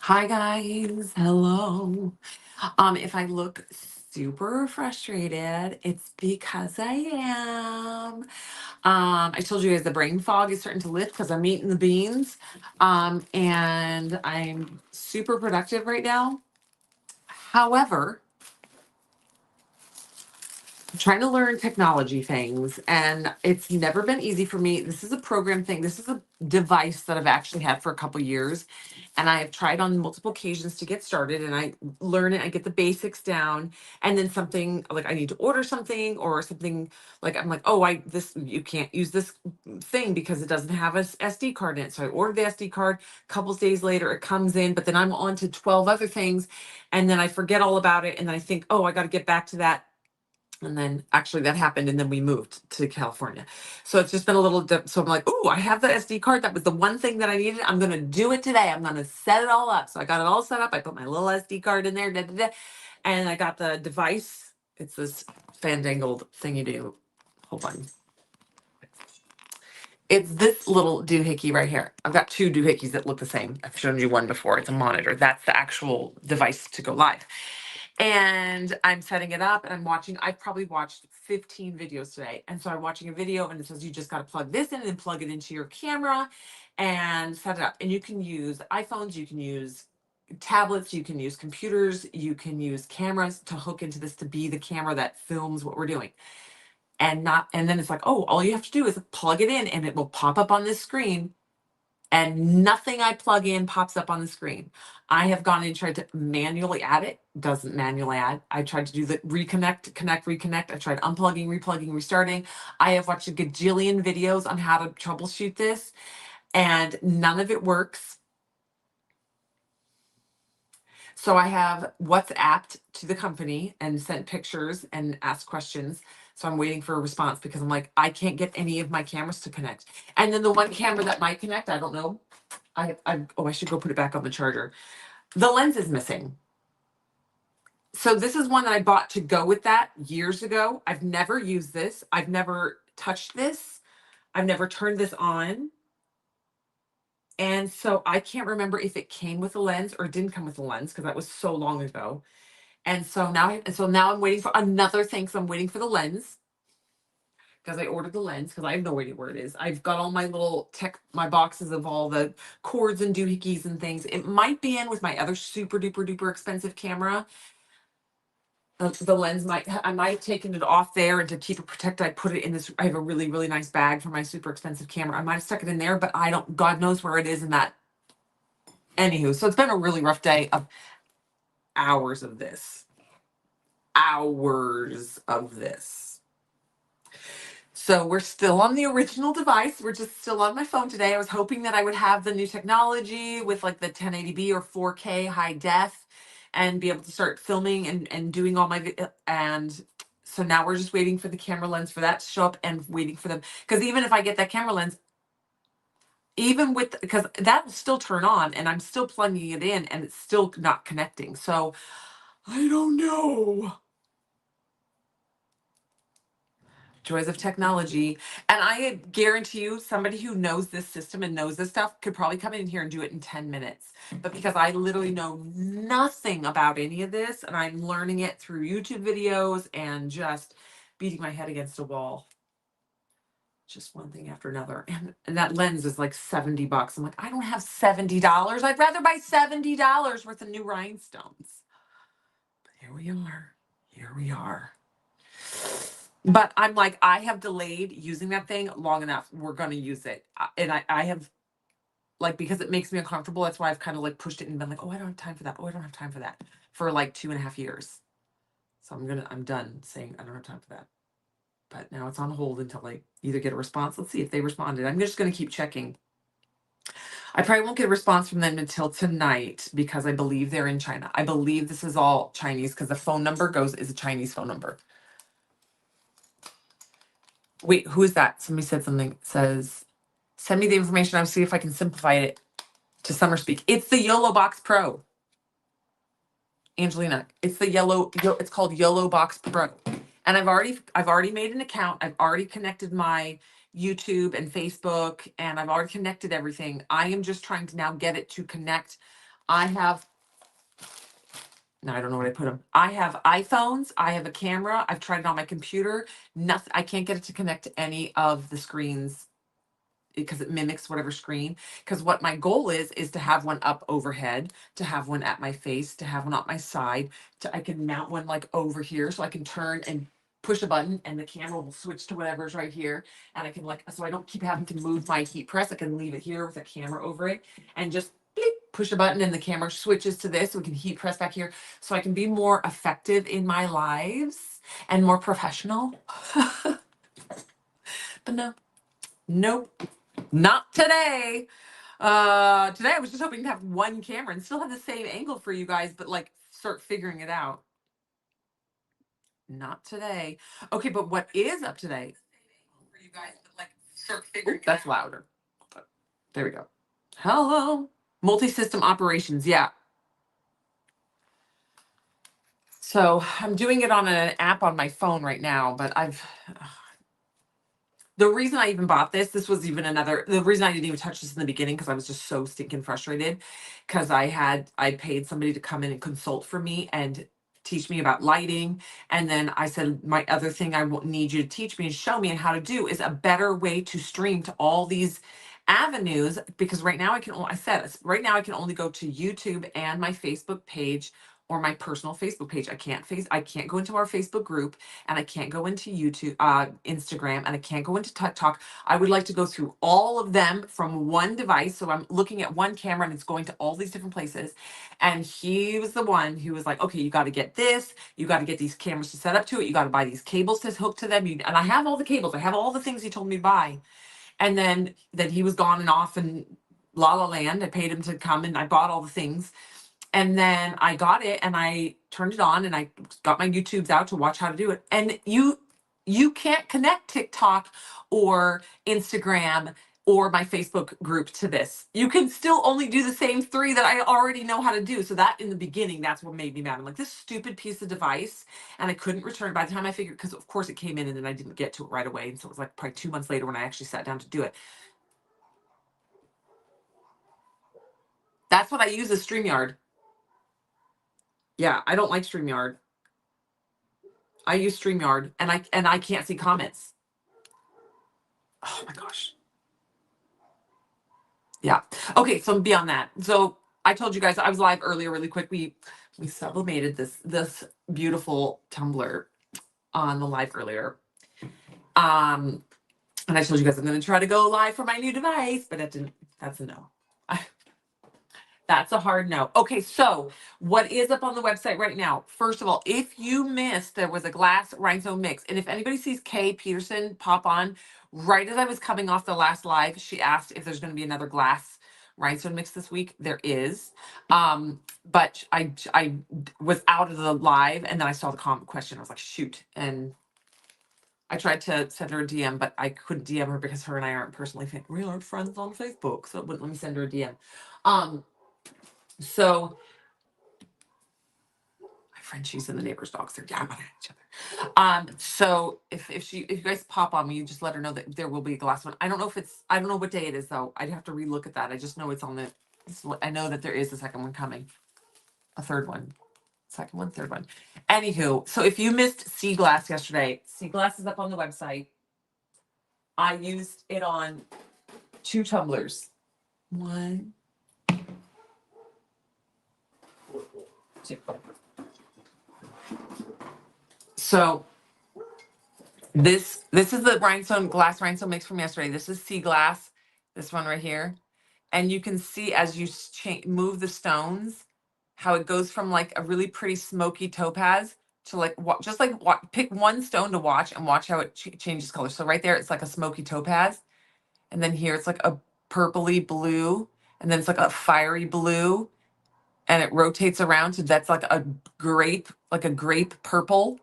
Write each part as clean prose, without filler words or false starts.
Hi guys, hello. If I look super frustrated, it's because I am. I told you guys the brain fog is starting to lift because I'm eating the beans. And I'm super productive right now. However, I'm trying to learn technology things and it's never been easy for me. This is a program thing. This is a device that I've actually had for a couple years and I have tried on multiple occasions to get started and I learn it, I get the basics down and then something like I need to order something or something like I'm like, "Oh, I this you can't use this thing because it doesn't have a SD card in it." So I ordered the SD card, a couple days later it comes in, but then I'm on to 12 other things and then I forget all about it and then I think, "Oh, I got to get back to that." And then actually that happened and then we moved to California. So it's just been a little so I'm like, "Oh, I have the SD card. That was the one thing that I needed. I'm going to do it today. I'm going to set it all up." So I got it all set up. I put my little SD card in there, and I got the device. It's this fandangled thing you do. Hold on. It's this little doohickey right here. I've got two doohickeys that look the same. I've shown you one before. It's a monitor. That's the actual device to go live. And I'm setting it up and I'm watching. I've probably watched 15 videos today. And so I'm watching a video and it says you just got to plug this in and plug it into your camera and set it up. And you can use iPhones, you can use tablets, you can use computers, you can use cameras to hook into this to be the camera that films what we're doing. And then it's like, "Oh, all you have to do is plug it in and it will pop up on this screen and nothing I plug in pops up on the screen." I have gone and tried to manually add it, doesn't manually add. I tried to do the reconnect, connect, reconnect. I tried unplugging, replugging, restarting. I have watched a gajillion videos on how to troubleshoot this, and none of it works. So I have WhatsApped to the company and sent pictures and asked questions. So I'm waiting for a response because I'm like, I can't get any of my cameras to connect. And then the one camera that might connect, I don't know. I should go put it back on the charger. The lens is missing. So this is one that I bought to go with that years ago. I've never used this. I've never touched this. I've never turned this on. And so I can't remember if it came with a lens or didn't come with a lens because that was so long ago. And so now I'm waiting for another thing. So I'm waiting for the lens because I ordered the lens because I have no idea where it is. I've got all my little my boxes of all the cords and doohickeys and things. It might be in with my other super duper duper expensive camera. The lens I might have taken it off there and to keep it protected, I put it in this. I have a really, really nice bag for my super expensive camera. I might have stuck it in there, but I don't, God knows where it is in that. Anywho, so it's been a really rough day of hours of this. Hours of this. So we're still on the original device. We're just still on my phone today. I was hoping that I would have the new technology with like the 1080p or 4K high def and be able to start filming and doing all my and so now we're just waiting for the camera lens for that to show up and waiting for them because even if I get that camera lens, even with because that will still turn on and I'm still plugging it in and it's still not connecting. So I don't know. Joys of technology. And I guarantee you, somebody who knows this system and knows this stuff could probably come in here and do it in 10 minutes. But because I literally know nothing about any of this and I'm learning it through YouTube videos and just beating my head against a wall. Just one thing after another. And that lens is like $70. I'm like, I don't have $70. I'd rather buy $70 worth of new rhinestones. But here we are. Here we are. But I'm like, I have delayed using that thing long enough. We're going to use it. And I have, like, because it makes me uncomfortable. That's why I've kind of like pushed it and been like, "Oh, I don't have time for that. Oh, I don't have time for that," for like 2.5 years. So I'm done saying I don't have time for that. But now it's on hold until I either get a response. Let's see if they responded. I'm just going to keep checking. I probably won't get a response from them until tonight because I believe they're in China. I believe this is all Chinese because the phone number is a Chinese phone number. Wait, who is that? Somebody said something. It says, "Send me the information. I'll see if I can simplify it to summer speak." It's the YOLO Box Pro. Angelina, it's the it's called YOLO Box Pro. And I've already made an account. I've already connected my YouTube and Facebook and I've already connected everything. I am just trying to now get it to connect I have, no, I don't know what I put them. I have iPhones. I have a camera. I've tried it on my computer. Nothing. I can't get it to connect to any of the screens because it mimics whatever screen. Because what my goal is to have one up overhead, to have one at my face, to have one at my side, to I can mount one like over here so I can turn and push a button and the camera will switch to whatever's right here. And I can like, so I don't keep having to move my heat press. I can leave it here with a camera over it and just bleep, push a button and the camera switches to this. So we can heat press back here. So I can be more effective in my lives and more professional. But no, nope. Not today. Today I was just hoping to have one camera and still have the same angle for you guys, but like start figuring it out. Not today. Okay, but what is up today? For you guys, but like start figuring it that's out. Louder. There we go. Hello. Multi-system operations. Yeah. So I'm doing it on an app on my phone right now, but the reason I even bought this was even the reason I didn't even touch this in the beginning, because I was just so stinking frustrated because I paid somebody to come in and consult for me and teach me about lighting. And then I said, my other thing I need you to teach me and show me and how to do is a better way to stream to all these avenues, because right now right now I can only go to YouTube and my Facebook page or my personal Facebook page. I can't go into our Facebook group, and I can't go into YouTube, Instagram, and I can't go into TikTok. I would like to go through all of them from one device. So I'm looking at one camera and it's going to all these different places. And he was the one who was like, okay, you got to get this, you got to get these cameras to set up to it, you got to buy these cables to hook to them. And I have all the cables, I have all the things he told me to buy. And then he was gone and off in La La Land. I paid him to come and I bought all the things. And then I got it and I turned it on and I got my YouTubes out to watch how to do it. And you can't connect TikTok or Instagram or my Facebook group to this. You can still only do the same three that I already know how to do. So that in the beginning, that's what made me mad. I'm like, this stupid piece of device. And I couldn't return it by the time I figured, because of course it came in and then I didn't get to it right away. And so it was like probably 2 months later when I actually sat down to do it. That's what I use as StreamYard. Yeah, I don't like StreamYard. I use StreamYard and I can't see comments. Oh my gosh. Yeah. Okay, so beyond that. So I told you guys I was live earlier really quick. We sublimated this beautiful tumbler on the live earlier. And I told you guys I'm gonna try to go live for my new device, but that's a no. That's a hard no. Okay, so what is up on the website right now? First of all, if you missed, there was a glass rhinestone mix. And if anybody sees Kay Peterson pop on, right as I was coming off the last live, she asked if there's going to be another glass rhinestone mix this week. There is. But I was out of the live and then I saw the comment question. I was like, shoot. And I tried to send her a DM, but I couldn't DM her because her and I aren't we aren't friends on Facebook. So it wouldn't let me send her a DM. So my friend, she's in the neighbor's dogs, they're yapping at each other. So if you guys pop on me, you just let her know that there will be a glass one. I don't know what day it is though. I'd have to relook at that. I just know it's on I know that there is a second one coming. A third one. Second one, third one. Anywho, so if you missed Sea Glass yesterday, Sea Glass is up on the website. I used it on 2 tumblers. 1, 2. So this is the glass rhinestone mix from yesterday. This is Sea Glass, this one right here. And you can see as you move the stones, how it goes from like a really pretty smoky topaz to like pick one stone to watch and watch how it changes color. So right there, it's like a smoky topaz. And then here it's like a purpley blue. And then it's like a fiery blue. And it rotates around. So that's like a grape purple.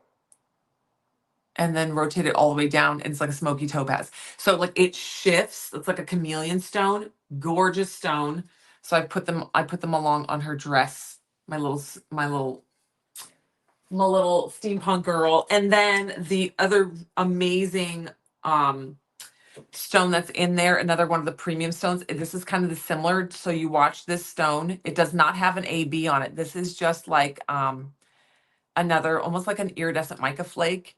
And then rotate it all the way down. And it's like a smoky topaz. So like it shifts. It's like a chameleon stone, gorgeous stone. So I put them along on her dress, my little steampunk girl. And then the other amazing stone that's in there, another one of the premium stones. This is kind of the similar. So you watch this stone. It does not have an AB on it. This is just like another, almost like an iridescent mica flake.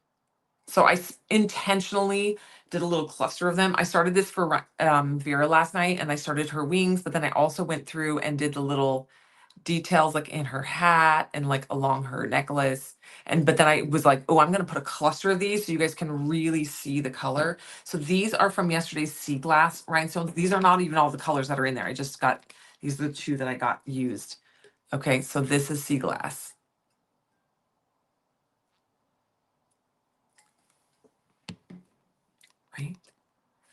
So I intentionally did a little cluster of them. I started this for Vera last night, and I started her wings, but then I also went through and did the little details like in her hat and like along her necklace. And but then I was like, oh, I'm gonna put a cluster of these so you guys can really see the color. So these are from yesterday's sea glass rhinestones. These are not even all the colors that are in there. I just got, these are the two that I got used. Okay, so this is sea glass. Right?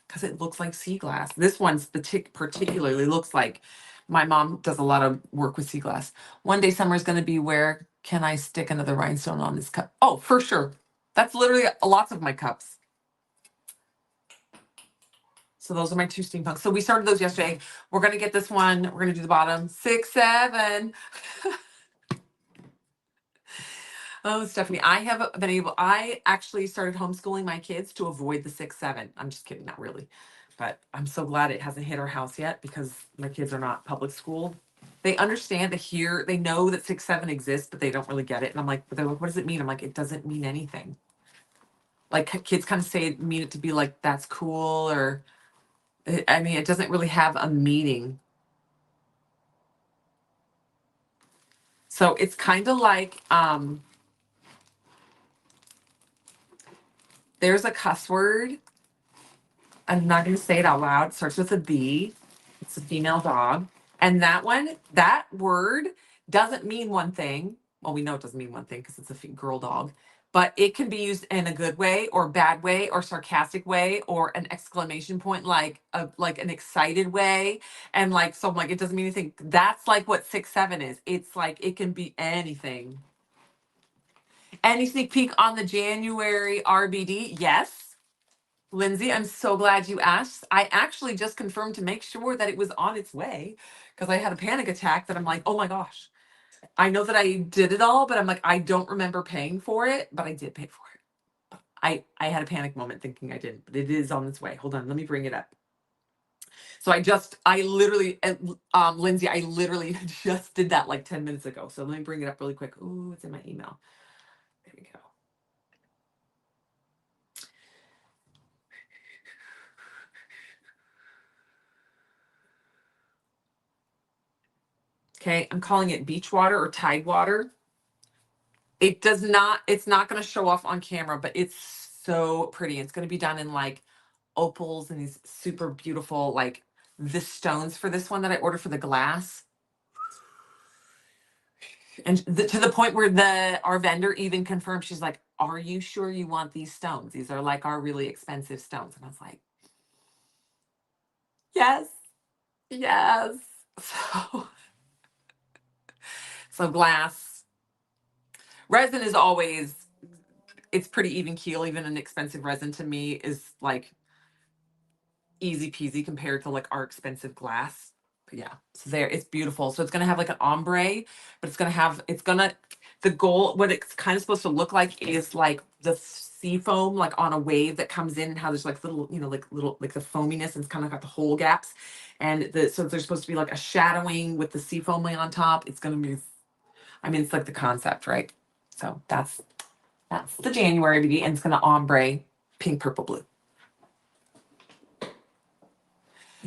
Because it looks like sea glass. This one's particularly looks like, my mom does a lot of work with sea glass. One day summer is going to be, where can I stick another rhinestone on this cup? Oh, for sure. That's literally lots of my cups. So those are my two steampunks. So we started those yesterday. We're going to get this one. We're going to do the bottom 6, 7. Oh, Stephanie, I have been able, I actually started homeschooling my kids to avoid the 6, 7. I'm just kidding, not really. But I'm so glad it hasn't hit our house yet, because my kids are not public school. They understand, they know that 6, 7 exists, but they don't really get it. And I'm like, but they're like, what does it mean? I'm like, it doesn't mean anything. Like kids kind of mean it to be like, that's cool, or I mean, it doesn't really have a meaning. So it's kind of like, there's a cuss word. I'm not going to say it out loud. It starts with a B. It's a female dog. And that word doesn't mean one thing. Well, we know it doesn't mean one thing because it's a girl dog, but it can be used in a good way or bad way or sarcastic way or an exclamation point, like an excited way. And like, so I'm like, it doesn't mean anything. That's like what 6, 7 is. It's like, it can be anything. Any sneak peek on the January RBD? Yes. Lindsay, I'm so glad you asked. I actually just confirmed to make sure that it was on its way, because I had a panic attack that I'm like, oh my gosh. I know that I did it all, but I'm like, I don't remember paying for it, but I did pay for it. I had a panic moment thinking I didn't, but it is on its way. Hold on, let me bring it up. So I literally, Lindsay, I literally just did that like 10 minutes ago. So let me bring it up really quick. Ooh, it's in my email. There we go. Okay, I'm calling it beach water or tide water. It does not, it's not going to show off on camera, but it's so pretty. It's going to be done in like opals and these super beautiful, like the stones for this one that I ordered for the glass. And to the point where our vendor even confirmed, she's like, are you sure you want these stones? These are like our really expensive stones. And I was like, yes, yes. So glass. Resin is always, it's pretty even keel. Even an expensive resin to me is like easy peasy compared to like our expensive glass. But yeah, so there, it's beautiful. So it's gonna have like an ombre, but the goal, what it's kind of supposed to look like is like the sea foam, like on a wave that comes in, and how there's like little, like the foaminess, and it's kind of got the hole gaps. And so there's supposed to be like a shadowing with the sea foam on top. It's gonna be, I mean, it's like the concept, right? So that's the January BD, and it's gonna ombre pink, purple, blue.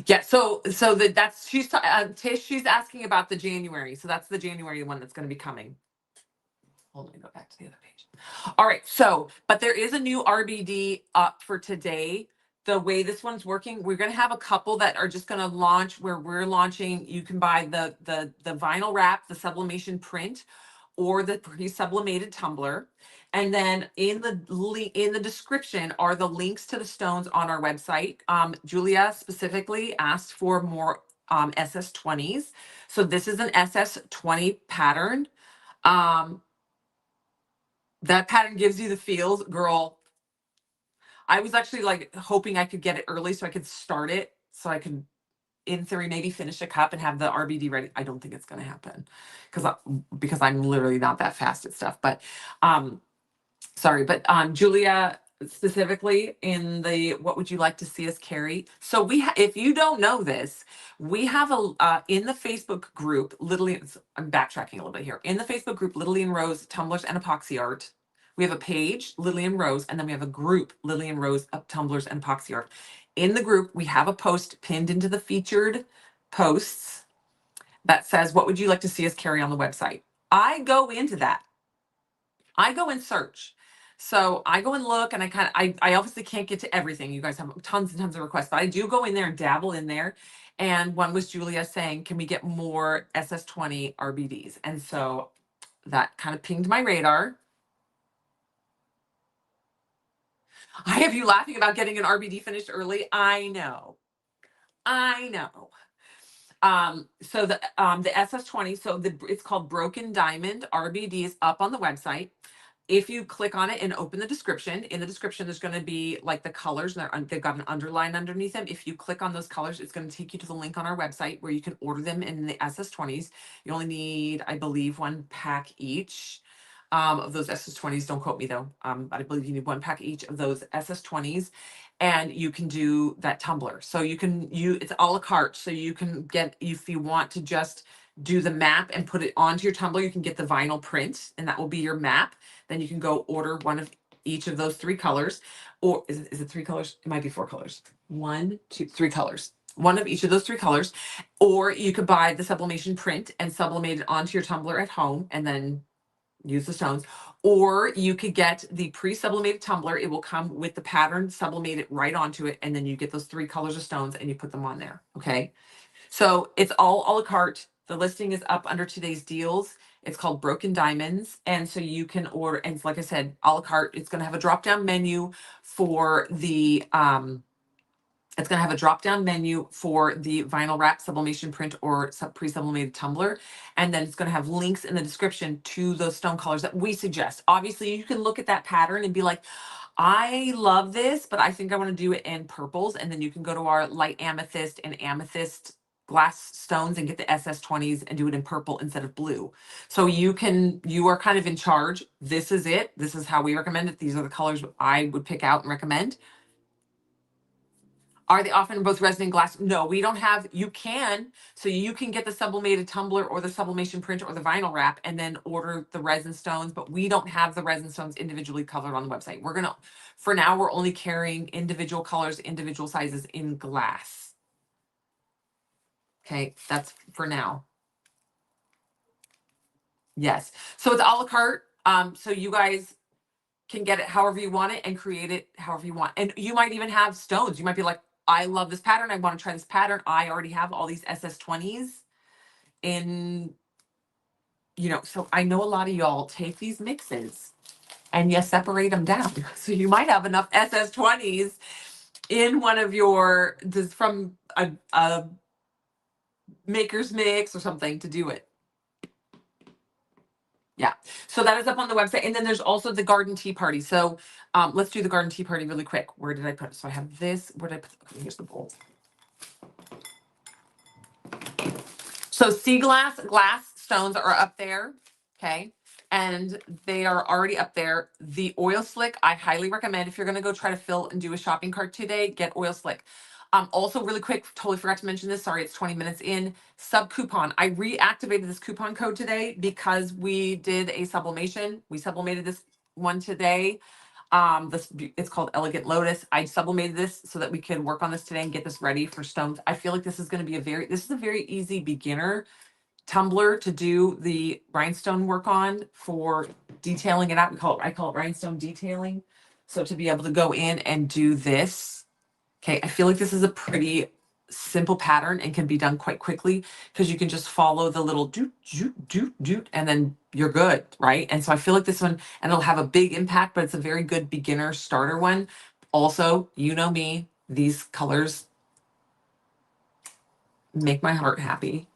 Yeah, that's she's asking about the January. So that's the January one that's going to be coming. Hold on, let me go back to the other page. All right, but there is a new RBD up for today. The way this one's working, we're going to have a couple that are just going to launch, where we're launching. You can buy the vinyl wrap, the sublimation print, or the pre-sublimated tumbler. And then in the description are the links to the stones on our website. Julia specifically asked for more SS20s. So this is an SS20 pattern. That pattern gives you the feels, girl. I was actually like hoping I could get it early so I could start it, so I could, in theory, maybe finish a cup and have the RBD ready. I don't think it's going to happen because I'm literally not that fast at stuff. But sorry, but Julia specifically in the what would you like to see us carry. So if you don't know this, we have a in the Facebook group I'm backtracking a little bit here. In the Facebook group Lily and Rose tumblers and epoxy art, we have a page Lily and Rose, and then we have a group Lily and Rose tumblers and epoxy art. In the group we have a post pinned into the featured posts that says what would you like to see us carry on the website. I go into that. I go and search. So I go and look, and I obviously can't get to everything. You guys have tons and tons of requests, but I do go in there and dabble in there. And one was Julia saying, can we get more SS20 RBDs? And so that kind of pinged my radar. I have you laughing about getting an RBD finished early. I know. So the SS20, so it's called Broken Diamond RBD is up on the website. If you click on it and open the description, in the description, there's going to be like the colors, and they've got an underline underneath them. If you click on those colors, it's going to take you to the link on our website where you can order them in the SS20s. You only need, I believe, 1 pack each of those SS20s. Don't quote me though. But I believe you need 1 pack each of those SS20s, and you can do that tumbler. So it's a la carte. So you can get, if you want to just do the map and put it onto your tumbler, you can get the vinyl print, and that will be your map. Then you can go order one of each of those 3 colors, or is it 3 colors? It might be 4 colors. 1, 2, 3 colors. One of each of those 3 colors, or you could buy the sublimation print and sublimate it onto your tumbler at home, and then use the stones. Or you could get the pre-sublimated tumbler. It will come with the pattern, sublimate it right onto it, and then you get those 3 colors of stones and you put them on there. Okay. So it's all a la carte. The listing is up under today's deals. It's called Broken Diamonds. And so you can order, and like I said, a la carte. It's going to have a drop-down menu for the vinyl wrap sublimation print or pre-sublimated tumbler. And then it's going to have links in the description to those stone colors that we suggest. Obviously, you can look at that pattern and be like, I love this, but I think I want to do it in purples. And then you can go to our light amethyst and amethyst glass stones and get the SS20s and do it in purple instead of blue. So you are kind of in charge. This is it. This is how we recommend it. These are the colors I would pick out and recommend. Are they often in both resin and glass? No, we don't have, you can. So you can get the sublimated tumbler or the sublimation print or the vinyl wrap and then order the resin stones, but we don't have the resin stones individually colored on the website. For now, we're only carrying individual colors, individual sizes in glass. Okay, that's for now. Yes. So it's a la carte. So you guys can get it however you want it and create it however you want. And you might even have stones. You might be like, I love this pattern. I want to try this pattern. I already have all these SS20s in, so I know a lot of y'all take these mixes and you separate them down. So you might have enough SS20s in one of your, from a maker's mix or something to do it. Yeah. So that is up on the website. And then there's also the garden tea party. So let's do the garden tea party really quick. Where did I put it? So I have this. Where did I put it? Okay, here's the bowl. So sea glass stones are up there. Okay. And they are already up there. The oil slick, I highly recommend if you're going to go try to fill and do a shopping cart today, get oil slick. Also really quick, totally forgot to mention this. Sorry, it's 20 minutes in. Sub coupon. I reactivated this coupon code today because we did a sublimation. We sublimated this one today. It's called Elegant Lotus. I sublimated this so that we could work on this today and get this ready for stones. I feel like this is going to be this is a very easy beginner tumbler to do the rhinestone work on for detailing it out. I call it rhinestone detailing. So to be able to go in and do this. Okay, I feel like this is a pretty simple pattern and can be done quite quickly because you can just follow the little doot, doot, doot, doot, and then you're good, right? And so I feel like this one, and it'll have a big impact, but it's a very good beginner starter one. Also, you know me, these colors make my heart happy.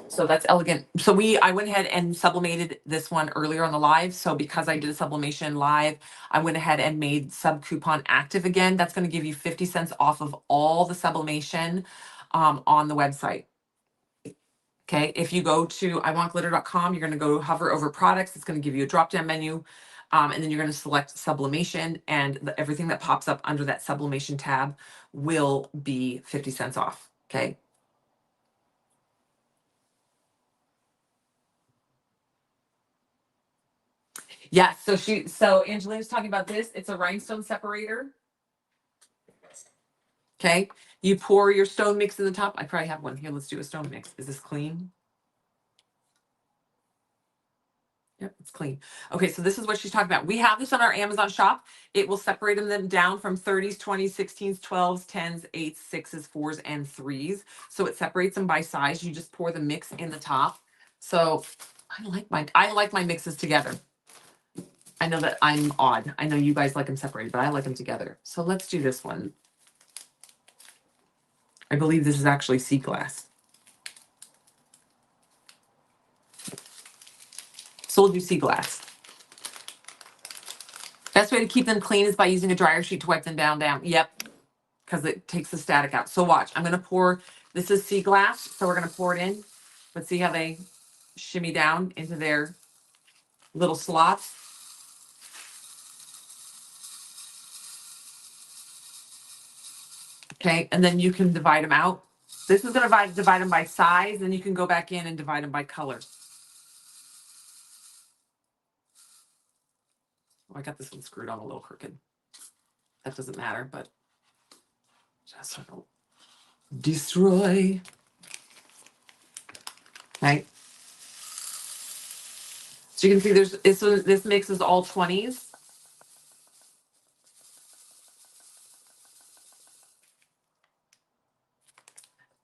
So that's elegant. So I went ahead and sublimated this one earlier on the live. So because I did a sublimation live, I went ahead and made sub coupon active again. That's going to give you 50 cents off of all the sublimation on the website. Okay. If you go to iwantglitter.com, you're going to go hover over products. It's going to give you a drop down menu. And then you're going to select sublimation, and everything that pops up under that sublimation tab will be 50 cents off. Okay. Yeah. So Angelina's talking about this. It's a rhinestone separator. Okay. You pour your stone mix in the top. I probably have one here. Let's do a stone mix. Is this clean? Yep, it's clean. Okay, so this is what she's talking about. We have this on our Amazon shop. It will separate them down from 30s, 20s, 16s, 12s, 10s, 8s, 6s, 4s, and 3s. So it separates them by size. You just pour the mix in the top. So I like my mixes together. I know that I'm odd. I know you guys like them separated, but I like them together. So let's do this one. I believe this is actually sea glass. So we'll do sea glass. Best way to keep them clean is by using a dryer sheet to wipe them down. Yep, because it takes the static out. So watch, I'm going to pour, this is sea glass, so we're going to pour it in. Let's see how they shimmy down into their little slots. Okay, and then you can divide them out. This is going to divide them by size, and you can go back in and divide them by color. Oh, I got this one screwed on a little crooked. That doesn't matter, but just don't destroy. Okay. So you can see this mix is all 20s.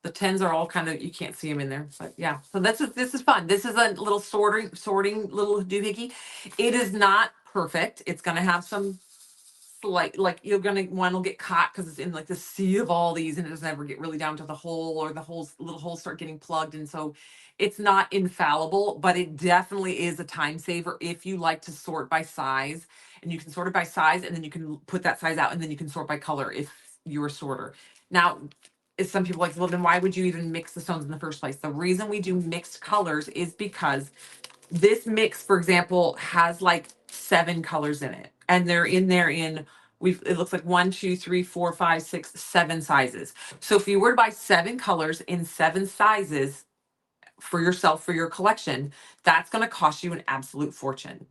The 10s are all kind of, you can't see them in there, but yeah. So this is fun. This is a little sorting little doohickey. It is not perfect. It's going to have some slight, like one will get caught because it's in like the sea of all these, and it doesn't ever get really down to the hole, or the little holes start getting plugged. And so it's not infallible, but it definitely is a time saver if you like to sort by size. And you can sort it by size, and then you can put that size out, and then you can sort by color if you're a sorter. Now, some people like, well, then why would you even mix the stones in the first place? The reason we do mixed colors is because this mix, for example, has like 7 colors in it, and they're in there in it looks like 1, 2, 3, 4, 5, 6, 7 sizes. So if you were to buy 7 colors in 7 sizes for yourself, for your collection, that's going to cost you an absolute fortune.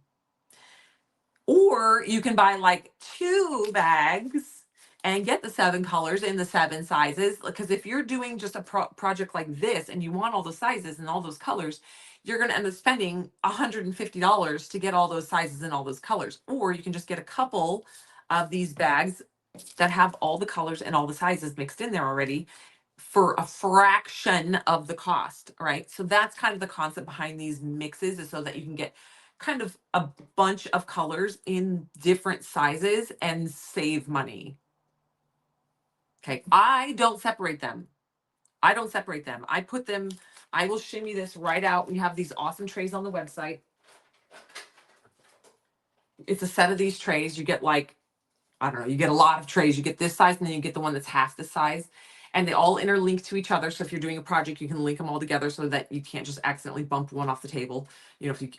Or you can buy like 2 bags and get the 7 colors in the 7 sizes. Because if you're doing just a project like this and you want all the sizes and all those colors, you're going to end up spending $150 to get all those sizes and all those colors. Or you can just get a couple of these bags that have all the colors and all the sizes mixed in there already for a fraction of the cost, right? So that's kind of the concept behind these mixes, is so that you can get kind of a bunch of colors in different sizes and save money. Okay, I don't separate them. I put them, I will shimmy this right out. We have these awesome trays on the website. It's a set of these trays. You get like, I don't know, you get a lot of trays. You get this size, and then you get the one that's half the size. And they all interlink to each other. So if you're doing a project, you can link them all together so that you can't just accidentally bump one off the table,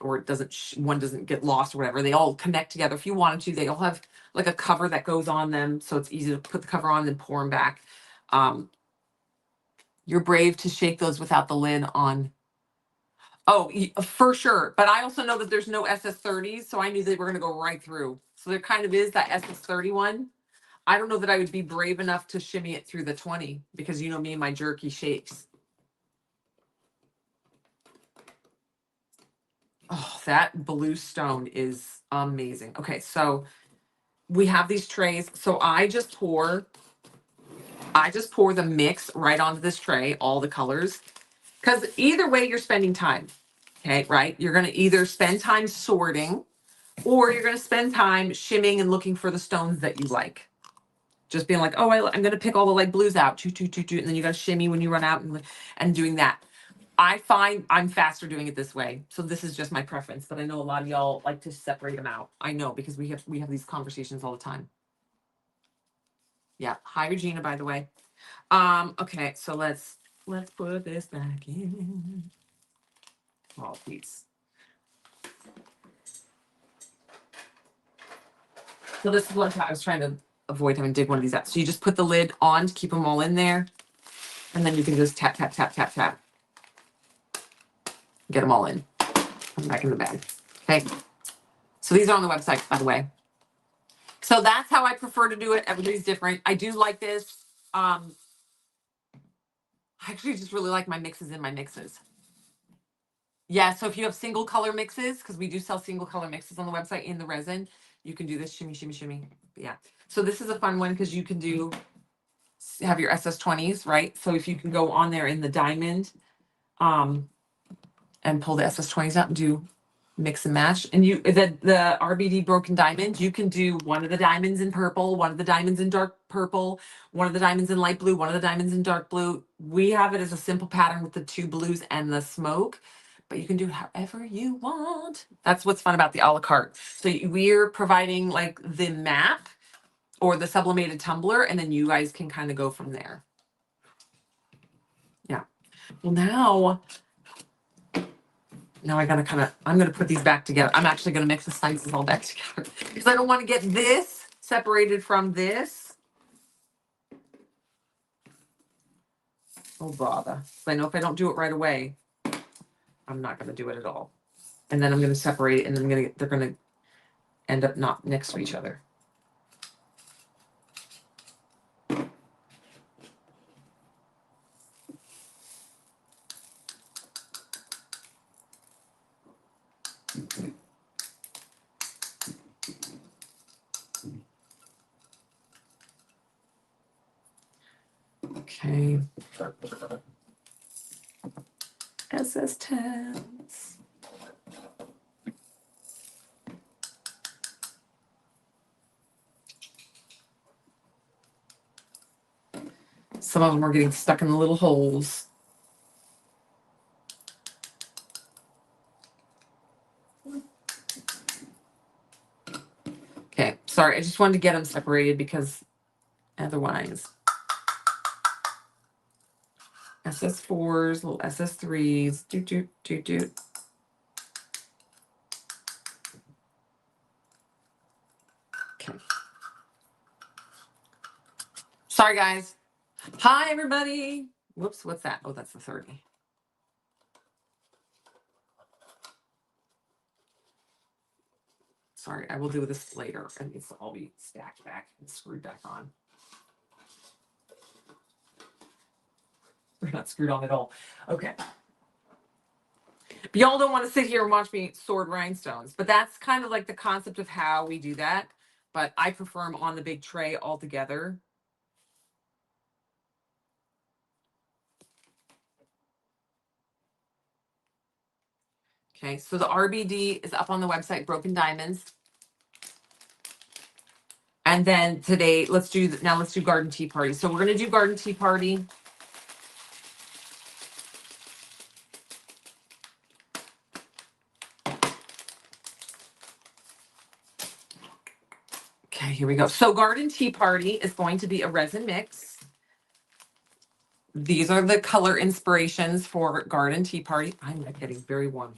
or it doesn't, one doesn't get lost or whatever. They all connect together if you wanted to. They all have like a cover that goes on them, so it's easy to put the cover on and pour them back. You're brave to shake those without the lid on. Oh, for sure. But I also know that there's no SS30s, so I knew they were going to go right through. So there kind of is that SS31. I don't know that I would be brave enough to shimmy it through the 20, because me and my jerky shakes. Oh, that blue stone is amazing. Okay, so we have these trays. So I just pour the mix right onto this tray, all the colors, because either way you're spending time. Okay, right? You're going to either spend time sorting, or you're going to spend time shimming and looking for the stones that you like. Just being like, oh, I'm going to pick all the light blues out, and then you got to shimmy when you run out, and doing that. I find I'm faster doing it this way. So this is just my preference, but I know a lot of y'all like to separate them out. I know, because we have these conversations all the time. Yeah. Hi, Regina, by the way. Okay, so let's put this back in. Oh, please. So this is what I was trying to avoid having to dig one of these out. So you just put the lid on to keep them all in there. And then you can just tap, tap, tap, tap, tap. Get them all in. Put them back in the bag. Okay. So these are on the website, by the way. So that's how I prefer to do it. Everybody's different. I do like this. I actually just really like my mixes in my mixes. Yeah, so if you have single color mixes, because we do sell single color mixes on the website in the resin, you can do this shimmy, shimmy, shimmy. But yeah. So this is a fun one because you can have your SS20s, right? So if you can go on there in the diamond, and pull the SS20s out and do mix and match. And the RBD broken diamond, you can do one of the diamonds in purple, one of the diamonds in dark purple, one of the diamonds in light blue, one of the diamonds in dark blue. We have it as a simple pattern with the 2 blues and the smoke, but you can do it however you want. That's what's fun about the a la carte. So we're providing like the map or the sublimated tumbler, and then you guys can kind of go from there. Yeah. Well, now I gotta I'm gonna put these back together. I'm actually gonna mix the slices all back together because I don't want to get this separated from this. Oh, bother. I know if I don't do it right away, I'm not gonna do it at all. And then I'm gonna separate it, and then they're gonna end up not next to each other. Okay. SS10s. Some of them are getting stuck in the little holes. Okay, sorry, I just wanted to get them separated because otherwise. SS4s, little SS3s, doot, doot, doot, doot. Okay. Sorry, guys. Hi, everybody. Whoops, what's that? Oh, that's the 30. Sorry, I will do this later. And these will all be stacked back and screwed back on. They're not screwed on at all. Okay. But y'all don't want to sit here and watch me sword rhinestones, but that's kind of like the concept of how we do that. But I prefer them on the big tray all together. Okay, so the RBD is up on the website, Broken Diamonds. And then today, let's do Garden Tea Party. So we're going to do Garden Tea Party. Okay, here we go. So Garden Tea Party is going to be a resin mix. These are the color inspirations for Garden Tea Party. I'm getting very warm.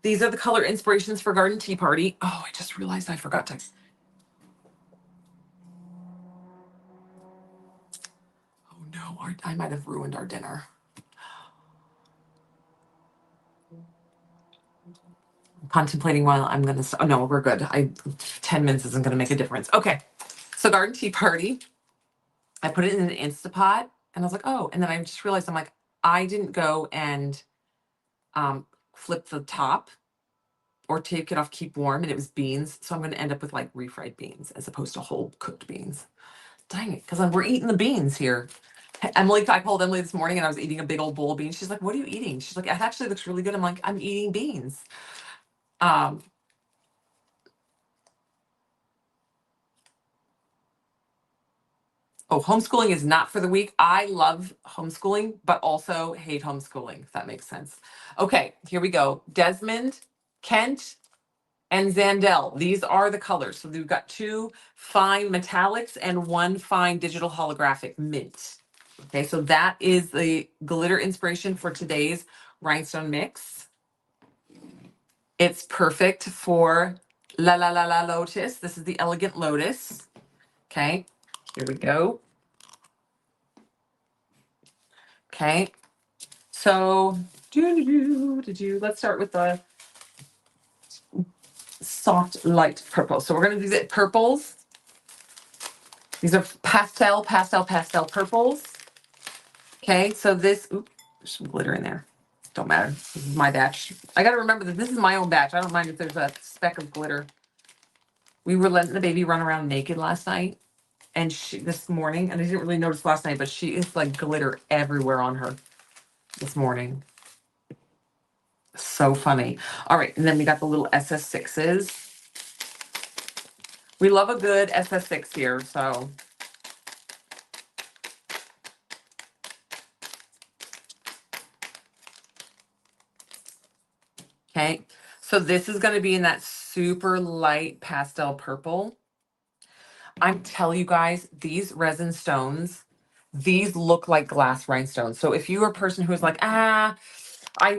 These are the color inspirations for Garden Tea Party. Oh, I just realized I forgot to. Oh no, I might have ruined our dinner. I'm contemplating while I'm going to, oh no, we're good. 10 minutes isn't going to make a difference. Okay, so Garden Tea Party. I put it in an Instapot and I was like, oh, and then I just realized I'm like, I didn't go and flip the top or take it off, keep warm, and it was beans. So I'm going to end up with like refried beans as opposed to whole cooked beans. Dang it, because we're eating the beans here. I called Emily this morning and I was eating a big old bowl of beans. She's like, what are you eating? She's like, it actually looks really good. I'm like, I'm eating beans. Oh, homeschooling is not for the weak. I love homeschooling, but also hate homeschooling, if that makes sense. Okay, here we go. Desmond, Kent, and Zandel. These are the colors. So we've got 2 fine metallics and 1 fine digital holographic mint. Okay, so that is the glitter inspiration for today's rhinestone mix. It's perfect for La La La La Lotus. This is the Elegant Lotus. Okay, here we go. Okay, so let's start with the soft light purple. So we're gonna do the purples. These are pastel purples. Okay, so this, oops, there's some glitter in there. Don't matter. This is my batch. I got to remember that this is my own batch. I don't mind if there's a speck of glitter. We were letting the baby run around naked last night and this morning, and I didn't really notice last night, but she is like glitter everywhere on her this morning. So funny. All right, and then we got the little SS6s. We love a good SS6 here, so. Okay, so this is going to be in that super light pastel purple. I'm telling you guys, these resin stones, these look like glass rhinestones. So if you're a person who is like, I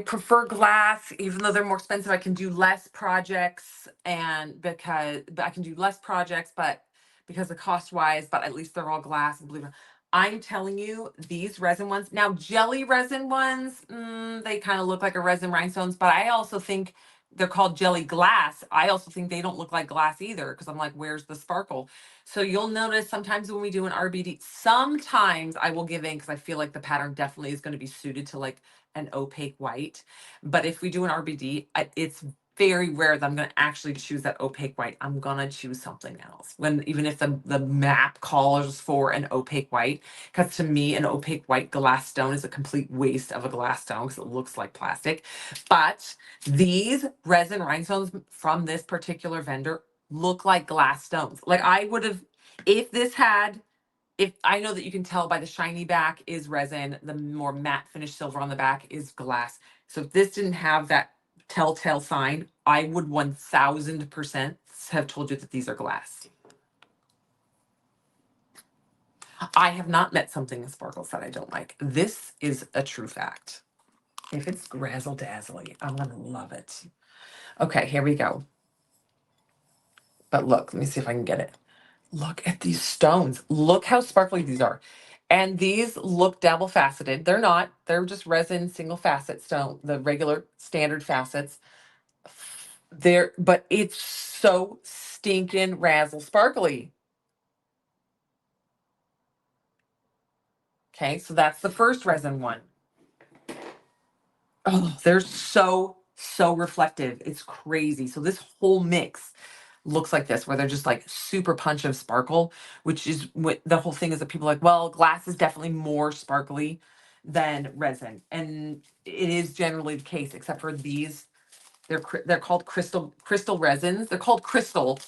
prefer glass, even though they're more expensive, I can do less projects but I can do less projects, but because of cost wise, but at least they're all glass and believe it. I'm telling you, these resin ones, now jelly resin ones, they kind of look like a resin rhinestones, but I also think they're called jelly glass. I also think they don't look like glass either because I'm like, where's the sparkle? So you'll notice sometimes when we do an RBD, sometimes I will give in because I feel like the pattern definitely is going to be suited to like an opaque white. But if we do an RBD, it's very rare that I'm going to actually choose that opaque white. I'm going to choose something else even if the map calls for an opaque white, because to me, an opaque white glass stone is a complete waste of a glass stone because it looks like plastic. But these resin rhinestones from this particular vendor look like glass stones. Like I would have, if this had, if I know that you can tell by the shiny back is resin, the more matte finished silver on the back is glass. So if this didn't have that telltale sign, I would 1000% have told you that these are glass. I have not met something in sparkles that I don't like. This is a true fact. If it's razzle dazzly, I'm gonna love it. Okay, here we go. But look, let me see if I can get it. Look at these stones. Look how sparkly these are. And these look double faceted. They're not. They're just resin single facet stone, the regular standard facets. But it's so stinking razzle sparkly. Okay, so that's the first resin one. Oh, they're so reflective. It's crazy. So this whole mix looks like this, where they're just like super punch of sparkle, which is what the whole thing is that people are like, well, glass is definitely more sparkly than resin. And it is generally the case, except for these. They're called crystal resins. They're called crystal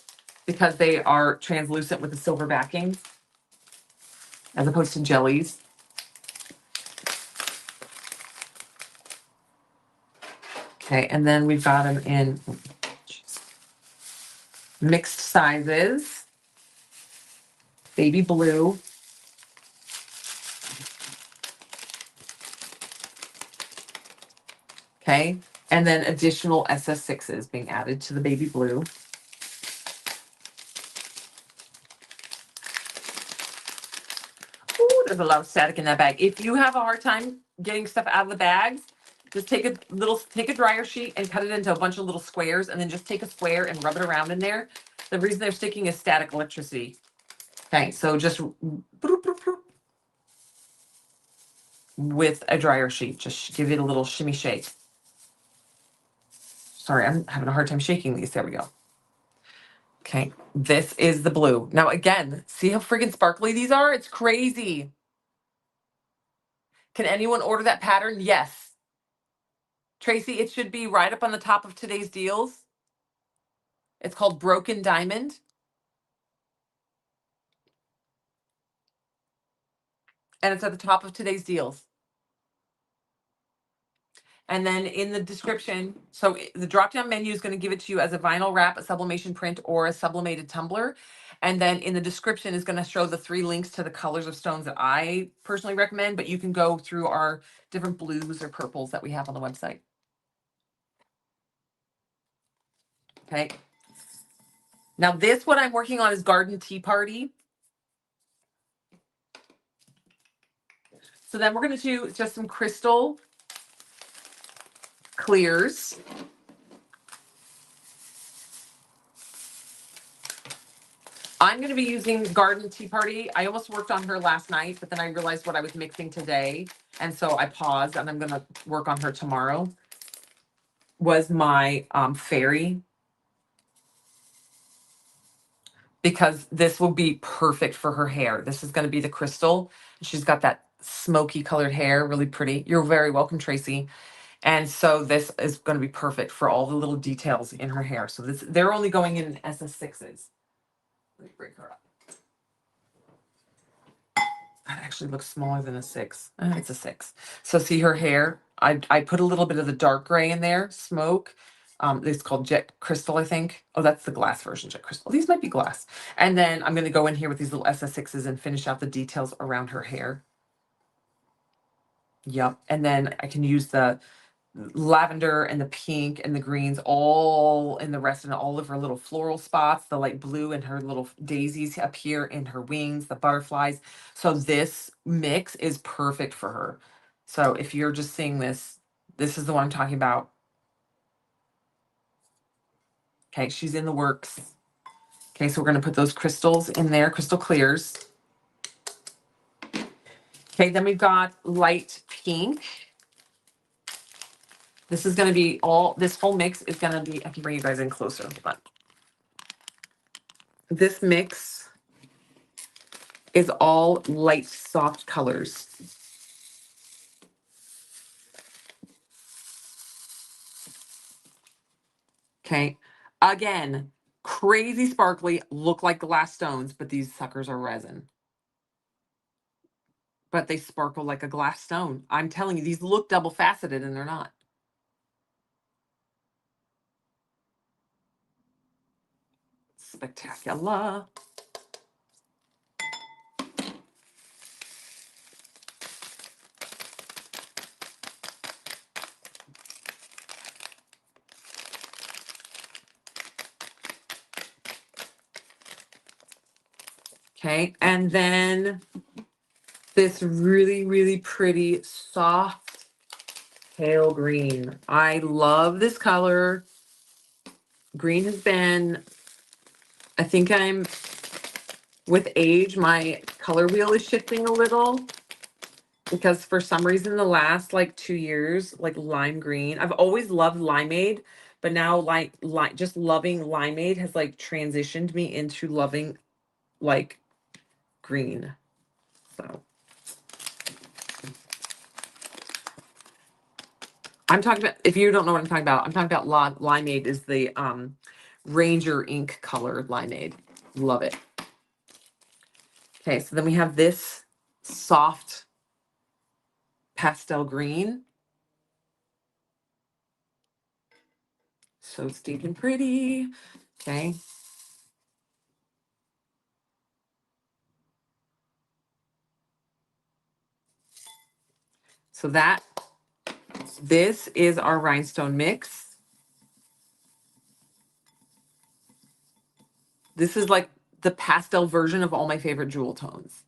because they are translucent with a silver backing, as opposed to jellies. Okay, and then we've got them in mixed sizes. Baby blue. Okay, and then additional SS6s being added to the baby blue. Ooh, there's a lot of static in that bag. If you have a hard time getting stuff out of the bags, just take a dryer sheet and cut it into a bunch of little squares, and then just take a square and rub it around in there. The reason they're sticking is static electricity. Okay, so just bloop, bloop, bloop, with a dryer sheet, just give it a little shimmy shake. Sorry, I'm having a hard time shaking these. There we go. Okay, this is the blue. Now again, see how friggin' sparkly these are? It's crazy. Can anyone order that pattern? Yes. Tracy, it should be right up on the top of today's deals. It's called Broken Diamond. And it's at the top of today's deals. And then in the description, so the drop-down menu is going to give it to you as a vinyl wrap, a sublimation print, or a sublimated tumbler. And then in the description is going to show the 3 links to the colors of stones that I personally recommend, but you can go through our different blues or purples that we have on the website. Okay. Now this, what I'm working on is Garden Tea Party. So then we're going to do just some crystal clears. I'm going to be using Garden Tea Party. I almost worked on her last night, but then I realized what I was mixing today. And so I paused, and I'm going to work on her tomorrow. Was my fairy. Because this will be perfect for her hair. This is going to be the crystal. She's got that smoky colored hair, really pretty. You're very welcome, Tracy. And so this is going to be perfect for all the little details in her hair. So this, they're only going in SS6s. Let me break her up. That actually looks smaller than a 6. It's a 6. So see her hair? I put a little bit of the dark gray in there, smoke. It's called Jet Crystal, I think. Oh, that's the glass version, Jet Crystal. These might be glass. And then I'm going to go in here with these little SS6s and finish out the details around her hair. Yep. And then I can use the lavender and the pink and the greens all in the rest, and all of her little floral spots, the light blue and her little daisies up here in her wings, the butterflies. So this mix is perfect for her. So if you're just seeing this, this is the one I'm talking about. Okay, she's in the works. Okay, so we're going to put those crystals in there, crystal clears. Okay, then we've got light pink. This is going to be all, this whole mix is going to be, I can bring you guys in closer, but this mix is all light, soft colors. Okay. Again, crazy sparkly, look like glass stones, but these suckers are resin. But they sparkle like a glass stone. I'm telling you, these look double faceted and they're not. Spectacular. Okay, and then this really, really pretty soft pale green. I love this color. Green has been, I think I'm, with age, my color wheel is shifting a little. Because for some reason, the last like 2 years, like lime green, I've always loved limeade, but now like just loving limeade has like transitioned me into loving like green. So I'm talking about, if you don't know what I'm talking about, I'm talking about limeade is the Ranger ink color limeade. Love it. Okay, so then we have this soft pastel green. So stinking pretty. Okay. So this is our rhinestone mix. This is like the pastel version of all my favorite jewel tones.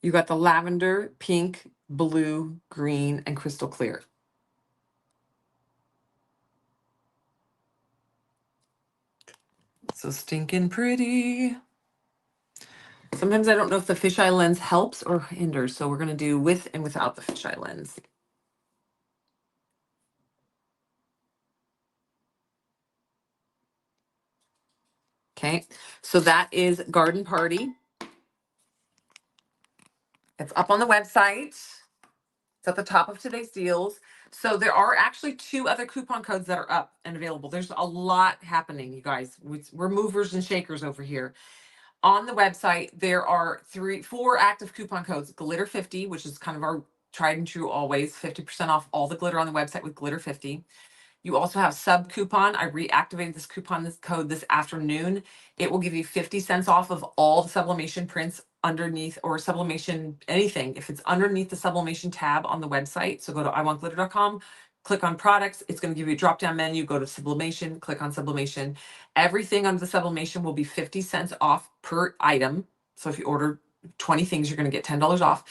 You got the lavender, pink, blue, green, and crystal clear. So stinking pretty. Sometimes I don't know if the fisheye lens helps or hinders, so we're going to do with and without the fisheye lens. Okay, so that is Garden Party. It's up on the website. It's at the top of today's deals. So there are actually 2 other coupon codes that are up and available. There's a lot happening, you guys. We're movers and shakers over here. On the website, there are 4 active coupon codes. Glitter 50, which is kind of our tried and true always, 50% off all the glitter on the website with Glitter 50. You also have sub coupon. I reactivated this coupon, this code this afternoon. It will give you 50 cents off of all the sublimation prints underneath, or sublimation anything. If it's underneath the sublimation tab on the website, so go to iwantglitter.com, click on products. It's going to give you a drop down menu. Go to sublimation, click on sublimation. Everything under the sublimation will be 50 cents off per item. So if you order 20 things, you're going to get $10 off.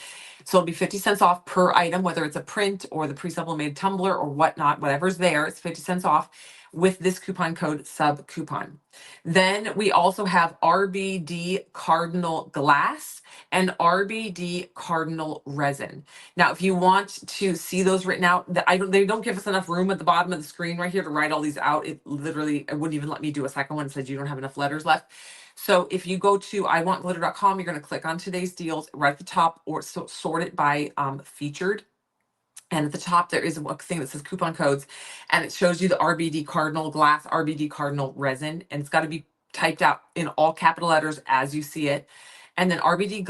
So it'll be 50 cents off per item, whether it's a print or the pre-sublimated tumbler or whatnot, whatever's there, it's 50 cents off with this coupon code sub coupon. Then we also have RBD Cardinal Glass and RBD Cardinal Resin. Now, if you want to see those written out, they don't give us enough room at the bottom of the screen right here to write all these out. It wouldn't even let me do a second one. It says you don't have enough letters left. So if you go to iwantglitter.com, you're going to click on today's deals right at the top, or sort it by featured. And at the top, there is a thing that says coupon codes, and it shows you the RBD Cardinal Glass, RBD Cardinal Resin, and it's got to be typed out in all capital letters as you see it. And then RBD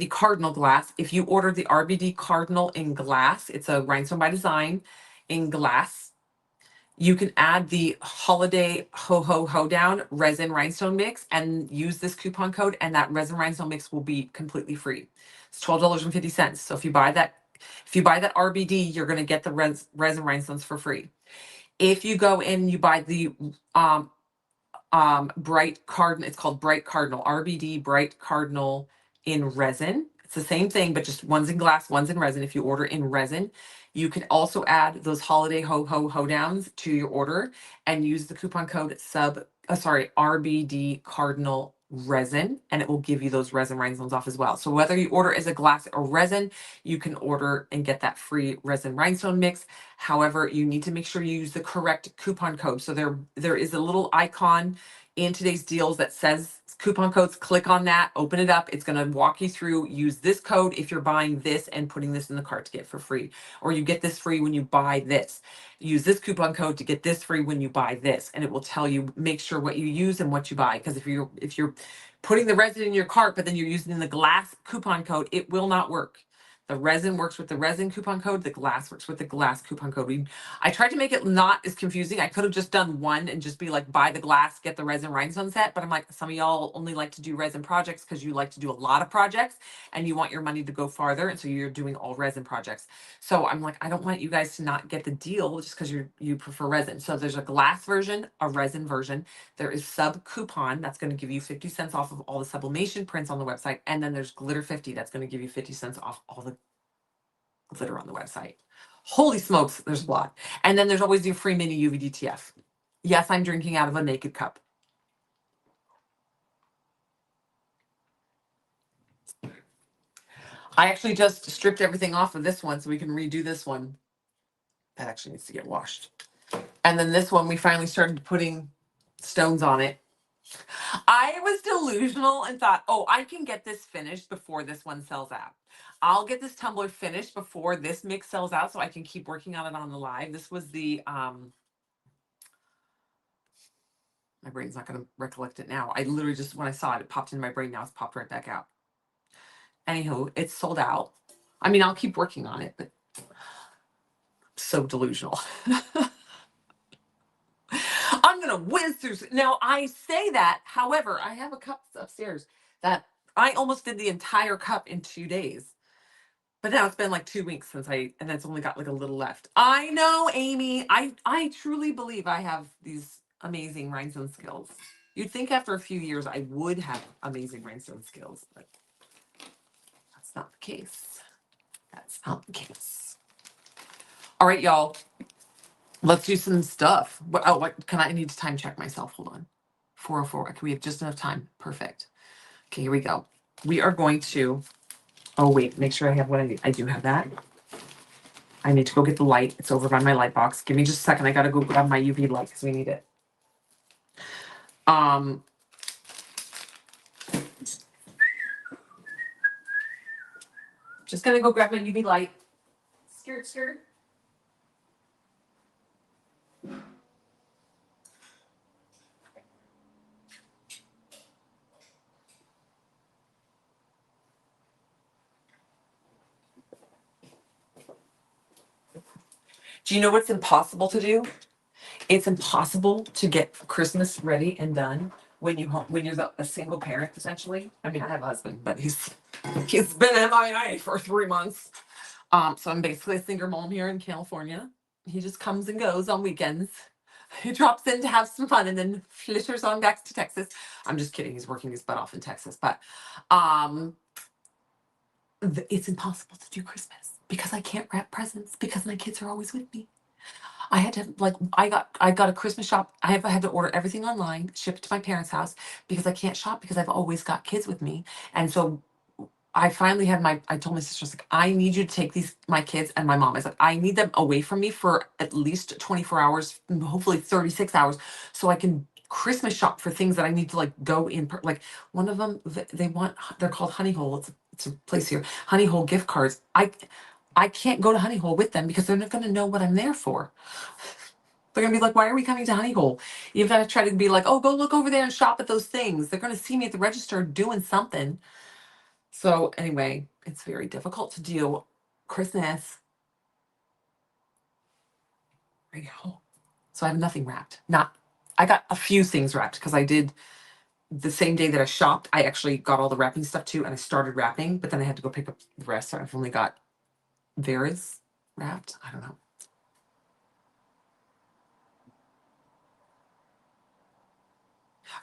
Cardinal Glass. If you order the RBD Cardinal in glass, it's a rhinestone by design in glass. You can add the Holiday Ho Down resin rhinestone mix and use this coupon code, and that resin rhinestone mix will be completely free. It's $12.50. So if you buy that RBD, you're going to get the resin rhinestones for free. If you go in and you buy the Bright Cardinal, it's called Bright Cardinal, RBD Bright Cardinal in resin. It's the same thing, but just one's in glass, one's in resin. If you order in resin, you can also add those Holiday Ho Downs to your order and use the coupon code RBD Cardinal Resin, and it will give you those resin rhinestones off as well. So whether you order as a glass or resin, you can order and get that free resin rhinestone mix. However, you need to make sure you use the correct coupon code. So there is a little icon in today's deals that says coupon codes. Click on that, open it up. It's going to walk you through. Use this code if you're buying this and putting this in the cart to get for free, or you get this free when you buy this. Use this coupon code to get this free when you buy this, and it will tell you, make sure what you use and what you buy. Because if you're putting the resin in your cart, but then you're using the glass coupon code, it will not work. The resin works with the resin coupon code. The glass works with the glass coupon code. I tried to make it not as confusing. I could have just done one and just be like, buy the glass, get the resin rhinestone set. But I'm like, some of y'all only like to do resin projects because you like to do a lot of projects and you want your money to go farther. And so you're doing all resin projects. So I'm like, I don't want you guys to not get the deal just because you prefer resin. So there's a glass version, a resin version. There is sub coupon that's going to give you 50 cents off of all the sublimation prints on the website. And then there's glitter 50 that's going to give you 50 cents off all the glitter on the website. Holy smokes, there's a lot. And then there's always your free mini UV DTF. Yes, I'm drinking out of a naked cup. I actually just stripped everything off of this one so we can redo this one. That actually needs to get washed. And then this one, we finally started putting stones on it. I was delusional and thought, oh, I can get this finished before this one sells out. I'll get this tumbler finished before this mix sells out so I can keep working on it on the live. This was the, my brain's not going to recollect it now. I literally just, when I saw it, it popped into my brain. Now it's popped right back out. Anywho, it's sold out. I mean, I'll keep working on it, but so delusional. I'm going to whiz through. Now, I say that, however, I have a cup upstairs that I almost did the entire cup in 2 days. But now it's been like 2 weeks since and it's only got like a little left. I know, Amy. I truly believe I have these amazing rhinestone skills. You'd think after a few years I would have amazing rhinestone skills, but that's not the case. That's not the case. All right, y'all. Let's do some stuff. What can I need to time check myself? Hold on. 4:04. Okay, we have just enough time. Perfect. Okay, here we go. We are going to, oh wait, make sure I have what I need. I do have that. I need to go get the light. It's over by my light box. Give me just a second. I gotta go grab my UV light because we need it. Just gonna go grab my UV light. Skirt. Do you know what's impossible to do? It's impossible to get Christmas ready and done when you're a single parent, essentially. I mean, I have a husband, but he's been MIA for 3 months. So I'm basically a single mom here in California. He just comes and goes on weekends. He drops in to have some fun and then flitters on back to Texas. I'm just kidding. He's working his butt off in Texas, but um, it's impossible to do Christmas because I can't wrap presents because my kids are always with me. I had to like I got a Christmas shop. I had to order everything online, ship it to my parents' house because I can't shop because I've always got kids with me. And so I finally had I told my sister, I was like, I need you to take my kids and my mom. I was like, I need them away from me for at least 24 hours, hopefully 36 hours, so I can Christmas shop for things that I need to like go in. Like one of them, they're called Honey Hole. It's a place here. Honey Hole gift cards. I can't go to Honey Hole with them because they're not going to know what I'm there for. They're going to be like, why are we coming to Honey Hole? You've got to try to be like, oh, go look over there and shop at those things. They're going to see me at the register doing something. So anyway, it's very difficult to do Christmas right now. So I have nothing wrapped. I got a few things wrapped because I did the same day that I shopped. I actually got all the wrapping stuff too, and I started wrapping, but then I had to go pick up the rest. So I've only got Vera's wrapped. I don't know.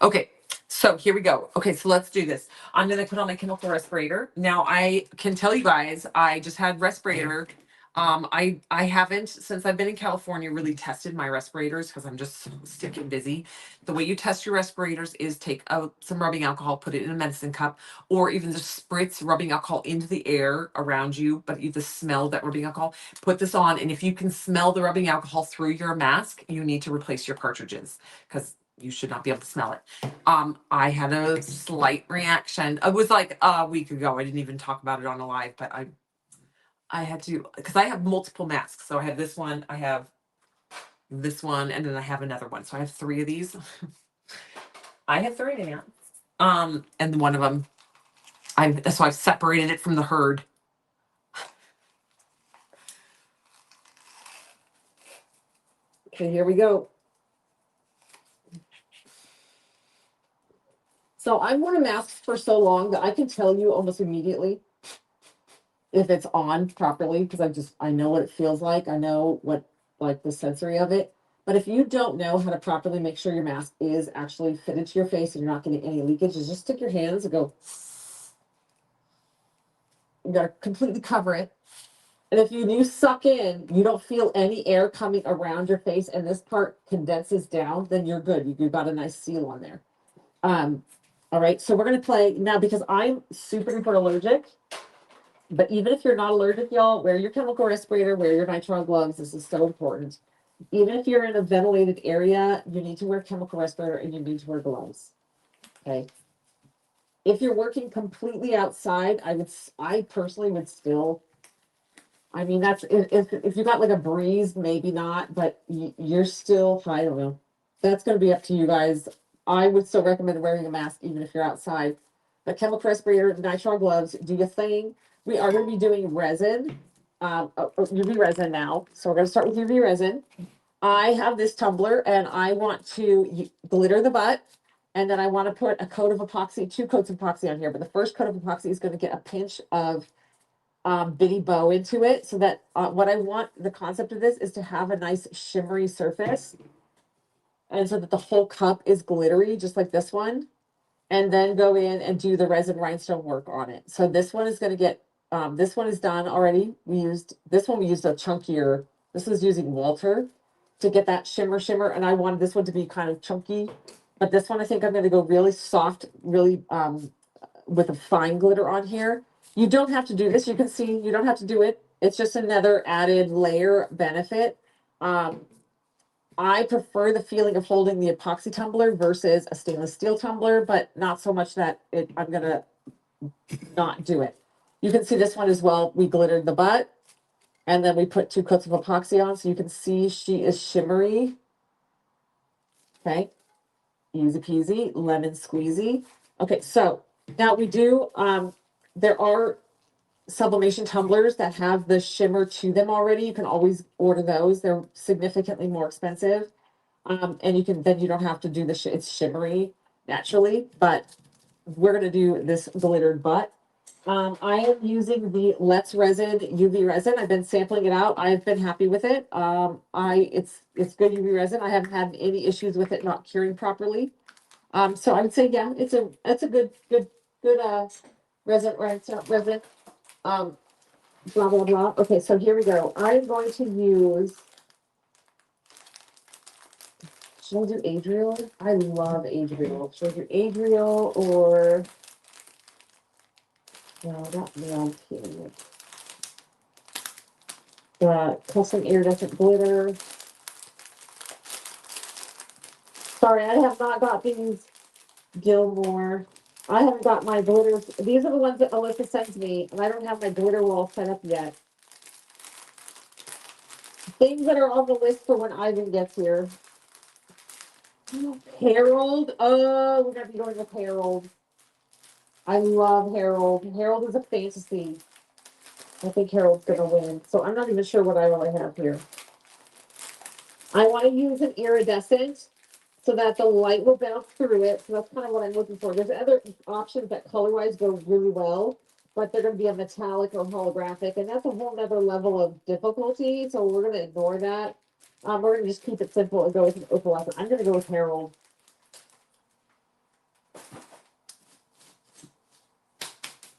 Okay, so here we go. Okay, so let's do this. I'm gonna put on my chemical respirator. Now I can tell you guys, I just had respirator. I haven't, since I've been in California, really tested my respirators because I'm just so sticking busy. The way you test your respirators is take some rubbing alcohol, put it in a medicine cup, or even just spritz rubbing alcohol into the air around you, but you just smell that rubbing alcohol. Put this on, and if you can smell the rubbing alcohol through your mask, you need to replace your cartridges because you should not be able to smell it. I had a slight reaction. It was like a week ago. I didn't even talk about it on a live, but I had to because I have multiple masks. So I have this one, I have this one, and then I have another one. So I have three of these. I have three now. And one of them, I've separated it from the herd. Okay, here we go. So I've worn a mask for so long that I can tell you almost immediately if it's on properly because I know what it feels like. I know what like the sensory of it. But if you don't know how to properly make sure your mask is actually fitted to your face and you're not getting any leakage, just stick your hands and go. You gotta completely cover it. And if you suck in, you don't feel any air coming around your face, and this part condenses down, then you're good. You've got a nice seal on there. All right, so we're gonna play now because I'm super duper allergic. But even if you're not allergic, y'all, wear your chemical respirator, wear your nitrile gloves. This is so important. Even if you're in a ventilated area, you need to wear chemical respirator and you need to wear gloves. Okay. If you're working completely outside, I personally would still. I mean, that's if you got like a breeze, maybe not, but you're still. I don't know. That's going to be up to you guys. I would still recommend wearing a mask even if you're outside. But chemical respirator, nitrile gloves, do your thing. We are going to be doing resin, UV resin now. So we're going to start with UV resin. I have this tumbler and I want to glitter the butt. And then I want to put a coat of epoxy, 2 coats of epoxy on here. But the first coat of epoxy is going to get a pinch of bitty bow into it. So that what I want, the concept of this is to have a nice shimmery surface. And so that the whole cup is glittery, just like this one. And then go in and do the resin rhinestone work on it. So this one is going to get, this one is done already. We used a chunkier, this was using Walter to get that shimmer. And I wanted this one to be kind of chunky. But this one, I think I'm going to go really soft, really with a fine glitter on here. You don't have to do this. You can see, you don't have to do it. It's just another added layer benefit. I prefer the feeling of holding the epoxy tumbler versus a stainless steel tumbler, but not so much that I'm going to not do it. You can see this one as well. We glittered the butt and then we put 2 coats of epoxy on. So you can see she is shimmery. Okay. Easy peasy, lemon squeezy. Okay. So now we do, there are sublimation tumblers that have the shimmer to them already. You can always order those. They're significantly more expensive. And you can, then you don't have to do the, it's shimmery naturally, but we're gonna do this glittered butt. I am using the Let's Resin UV resin. I've been sampling it out. I've been happy with it. It's good UV resin. I haven't had any issues with it not curing properly. So I would say, yeah, it's a good resin, right? So resin. Um, blah blah blah. Okay, so here we go. I'm going to use. Should I do Adriel? I love Adriel. Should I do Adriel or no? Not neon pink. The custom iridescent glitter. Sorry, I have not got these Gilmore. I haven't got my glitters. These are the ones that Alyssa sends me, and I don't have my glitter wall set up yet. Things that are on the list for when Ivan gets here. Harold. Oh, we're gonna be going with Harold. I love Harold. Harold is a fantasy. I think Harold's gonna win. So I'm not even sure what I really have here. I want to use an iridescent so that the light will bounce through it. So that's kind of what I'm looking for. There's other options that color-wise go really well, but they're going to be a metallic or holographic, and that's a whole nother level of difficulty. So we're going to ignore that. We're going to just keep it simple and go with an opalescent. I'm going to go with Harold.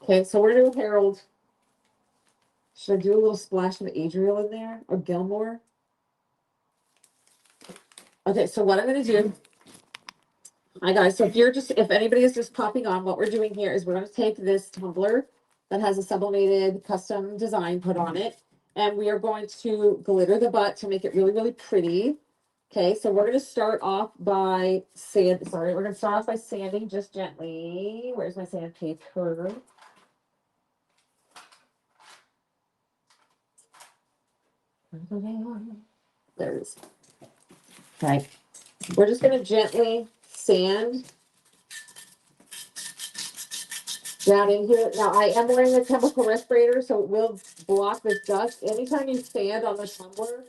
Okay, so we're doing Harold. Should I do a little splash of Adriel in there or Gilmore? Okay, so what I'm going to do, hi guys. So if anybody is just popping on, what we're doing here is we're going to take this tumbler that has a sublimated custom design put on it, and we are going to glitter the butt to make it really, really pretty. Okay, so we're going to start off by we're going to start off by sanding just gently. Where's my sandpaper? There it is. Okay, we're just going to gently sand down in here. Now I am wearing a chemical respirator, so it will block this dust. Anytime you sand on the tumbler,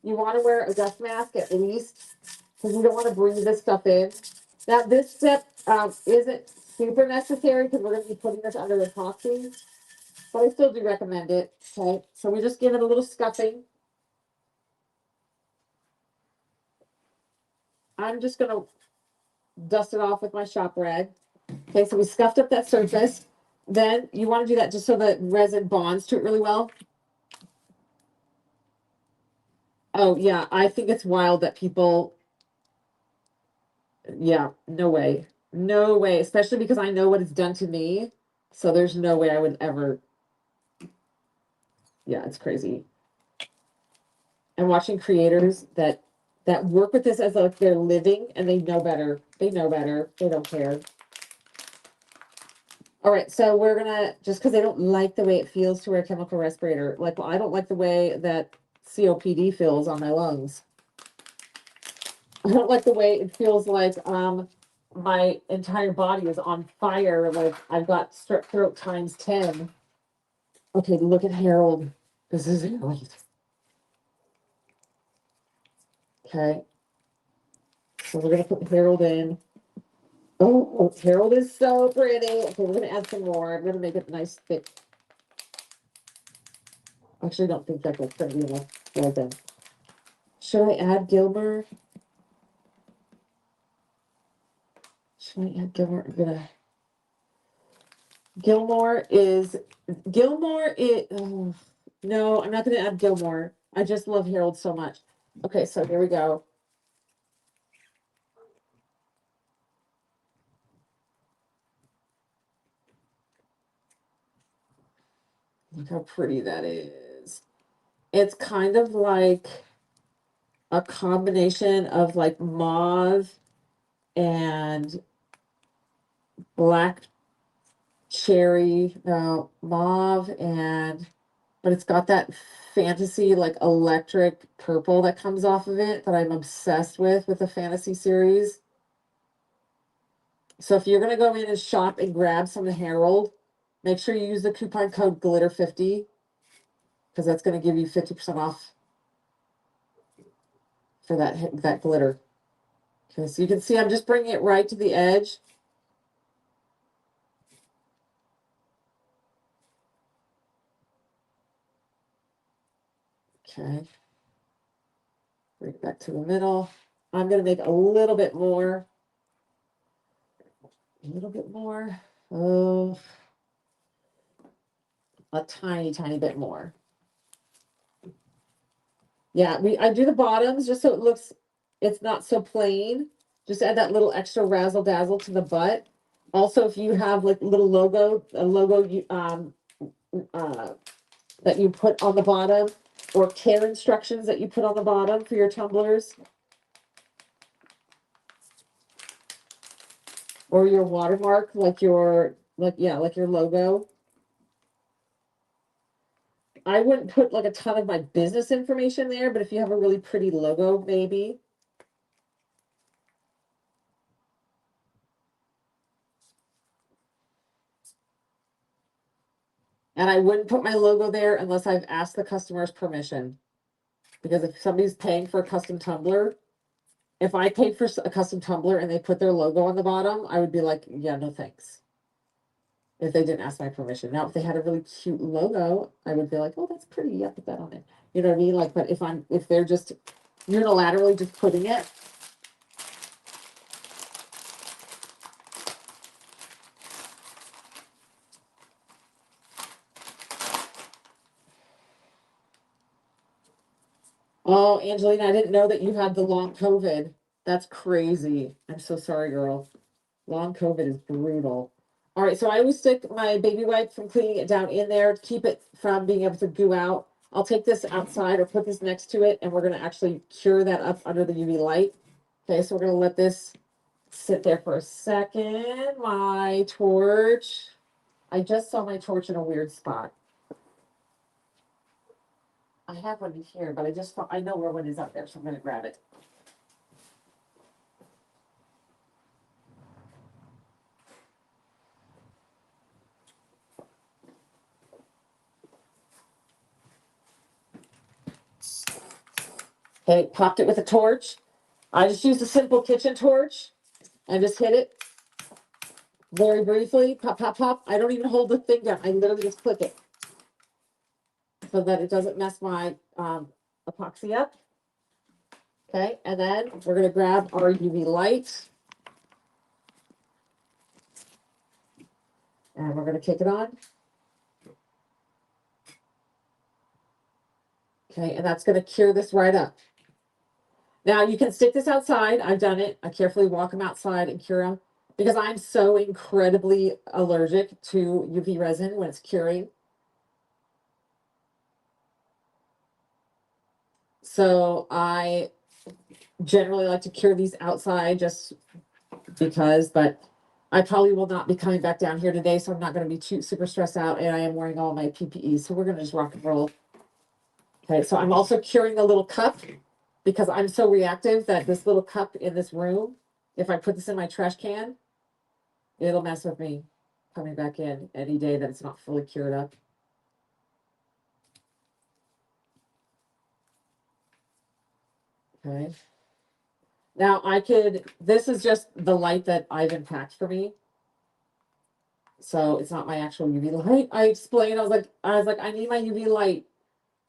you want to wear a dust mask at least, because you don't want to breathe this stuff in. Now this step isn't super necessary because we're going to be putting this under epoxy, but I still do recommend it. Okay, so we just give it a little scuffing. I'm just going to dust it off with my shop rag. Okay, so we scuffed up that surface. Then you want to do that just so the resin bonds to it really well. Oh yeah, I think it's wild that people, yeah, no way. No way, especially because I know what it's done to me. So there's no way I would ever, yeah, it's crazy. I'm watching creators that work with this as like their living and they know better. They know better. They don't care. All right, so we're gonna, just because they don't like the way it feels to wear a chemical respirator. Like, well, I don't like the way that COPD feels on my lungs. I don't like the way it feels like my entire body is on fire. Like I've got strep throat times 10. Okay, look at Harold. This is Harold. Okay. So we're gonna put Harold in. Oh, Harold is so pretty. Okay, we're gonna add some more. I'm gonna make it nice thick. Actually, I don't think that's gonna be enough. Well done. Should I add Gilmer? Should I add Gilmer? I'm gonna. Gilmore is. Oh, no, I'm not gonna add Gilmore. I just love Harold so much. Okay, so here we go. Look how pretty that is. It's kind of like a combination of like mauve and black cherry. No, mauve and, but it's got that fantasy like electric purple that comes off of it that I'm obsessed with the fantasy series. So if you're gonna go in and shop and grab some Harold, make sure you use the coupon code glitter50 because that's going to give you 50% off for that glitter. Okay, so you can see I'm just bringing it right to the edge. Okay. Bring it back to the middle. I'm going to make a little bit more. A little bit more. Oh, a tiny, tiny bit more. Yeah, I do the bottoms just so it looks, it's not so plain. Just add that little extra razzle dazzle to the butt. Also, if you have like little a logo that you put on the bottom, or care instructions that you put on the bottom for your tumblers, or your watermark, like your logo. I wouldn't put like a ton of my business information there, but if you have a really pretty logo, maybe. And I wouldn't put my logo there unless I've asked the customer's permission. Because if somebody's paying for a custom tumbler, if I paid for a custom tumbler and they put their logo on the bottom, I would be like, yeah, no thanks. If they didn't ask my permission. Now, if they had a really cute logo, I would be like, oh, that's pretty. Yeah, put that on there. You know what I mean? Like, but if they're just unilaterally just putting it. Oh, Angelina, I didn't know that you had the long COVID. That's crazy. I'm so sorry, girl. Long COVID is brutal. All right, so I always stick my baby wipe from cleaning it down in there to keep it from being able to goo out. I'll take this outside or put this next to it, and we're going to actually cure that up under the UV light. Okay, so we're going to let this sit there for a second. My torch. I just saw my torch in a weird spot. I have one here, but I know where one is out there, so I'm going to grab it. Okay, popped it with a torch. I just used a simple kitchen torch and just hit it very briefly. Pop, pop, pop. I don't even hold the thing down. I literally just click it so that it doesn't mess my epoxy up. Okay, and then we're going to grab our UV light. And we're going to kick it on. Okay, and that's going to cure this right up. Now you can stick this outside. I've done it. I carefully walk them outside and cure them because I'm so incredibly allergic to UV resin when it's curing. So I generally like to cure these outside just because, but I probably will not be coming back down here today, so I'm not going to be too super stressed out, and I am wearing all my PPE, so we're going to just rock and roll. Okay, so I'm also curing the little cup because I'm so reactive that this little cup in this room, if I put this in my trash can, it'll mess with me coming back in any day that it's not fully cured up. Okay. Now this is just the light that Ivan packed for me. So it's not my actual UV light. I explained, I was like, I need my UV light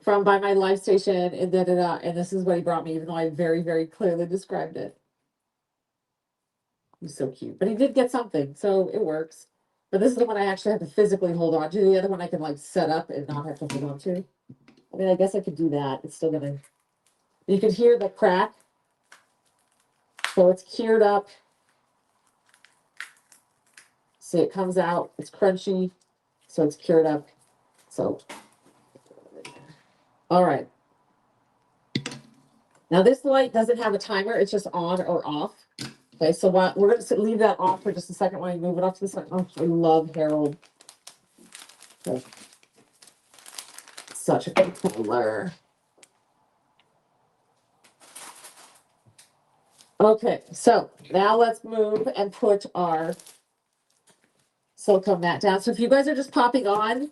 from by my live station and and this is what he brought me, even though I very, very clearly described it. He's so cute. But he did get something, so it works. But this is the one I actually have to physically hold on to. The other one I can like set up and not have to hold on to. I mean, I guess I could do that. It's still gonna, you can hear the crack. So it's cured up. See, it comes out, it's crunchy, so it's cured up. So, all right. Now this light doesn't have a timer, it's just on or off. Okay, so we're going to leave that off for just a second while you move it off to the side. Oh, I love Harold. Okay. Such a good color. Okay, so now let's move and put our silicone mat down. So if you guys are just popping on,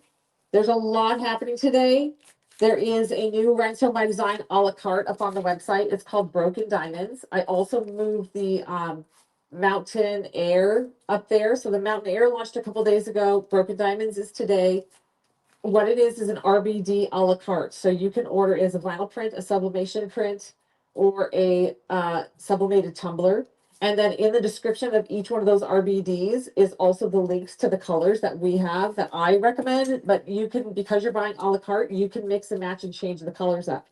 there's a lot happening today. There is a new Rhinestone by Design a la carte up on the website. It's called Broken Diamonds. I also moved the Mountain Air up there. So the Mountain Air launched a couple days ago. Broken Diamonds is today. What it is an RBD a la carte. So you can order as a vinyl print, a sublimation print, or a sublimated tumbler. And then in the description of each one of those RBDs is also the links to the colors that we have that I recommend. But you can, because you're buying a la carte, you can mix and match and change the colors up.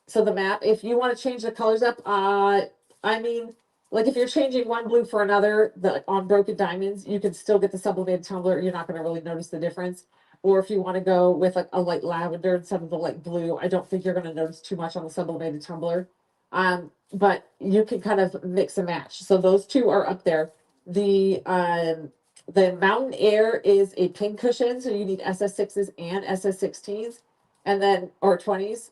So the map, if you want to change the colors up, I mean, like if you're changing one blue for another, on Broken Diamonds, you can still get the sublimated tumbler. You're not going to really notice the difference. Or if you want to go with like a light lavender instead of the light blue, I don't think you're going to notice too much on the sublimated tumbler. But you can kind of mix and match. So those two are up there. The Mountain Air is a pin cushion, so you need SS6s and SS16s, and then or 20s.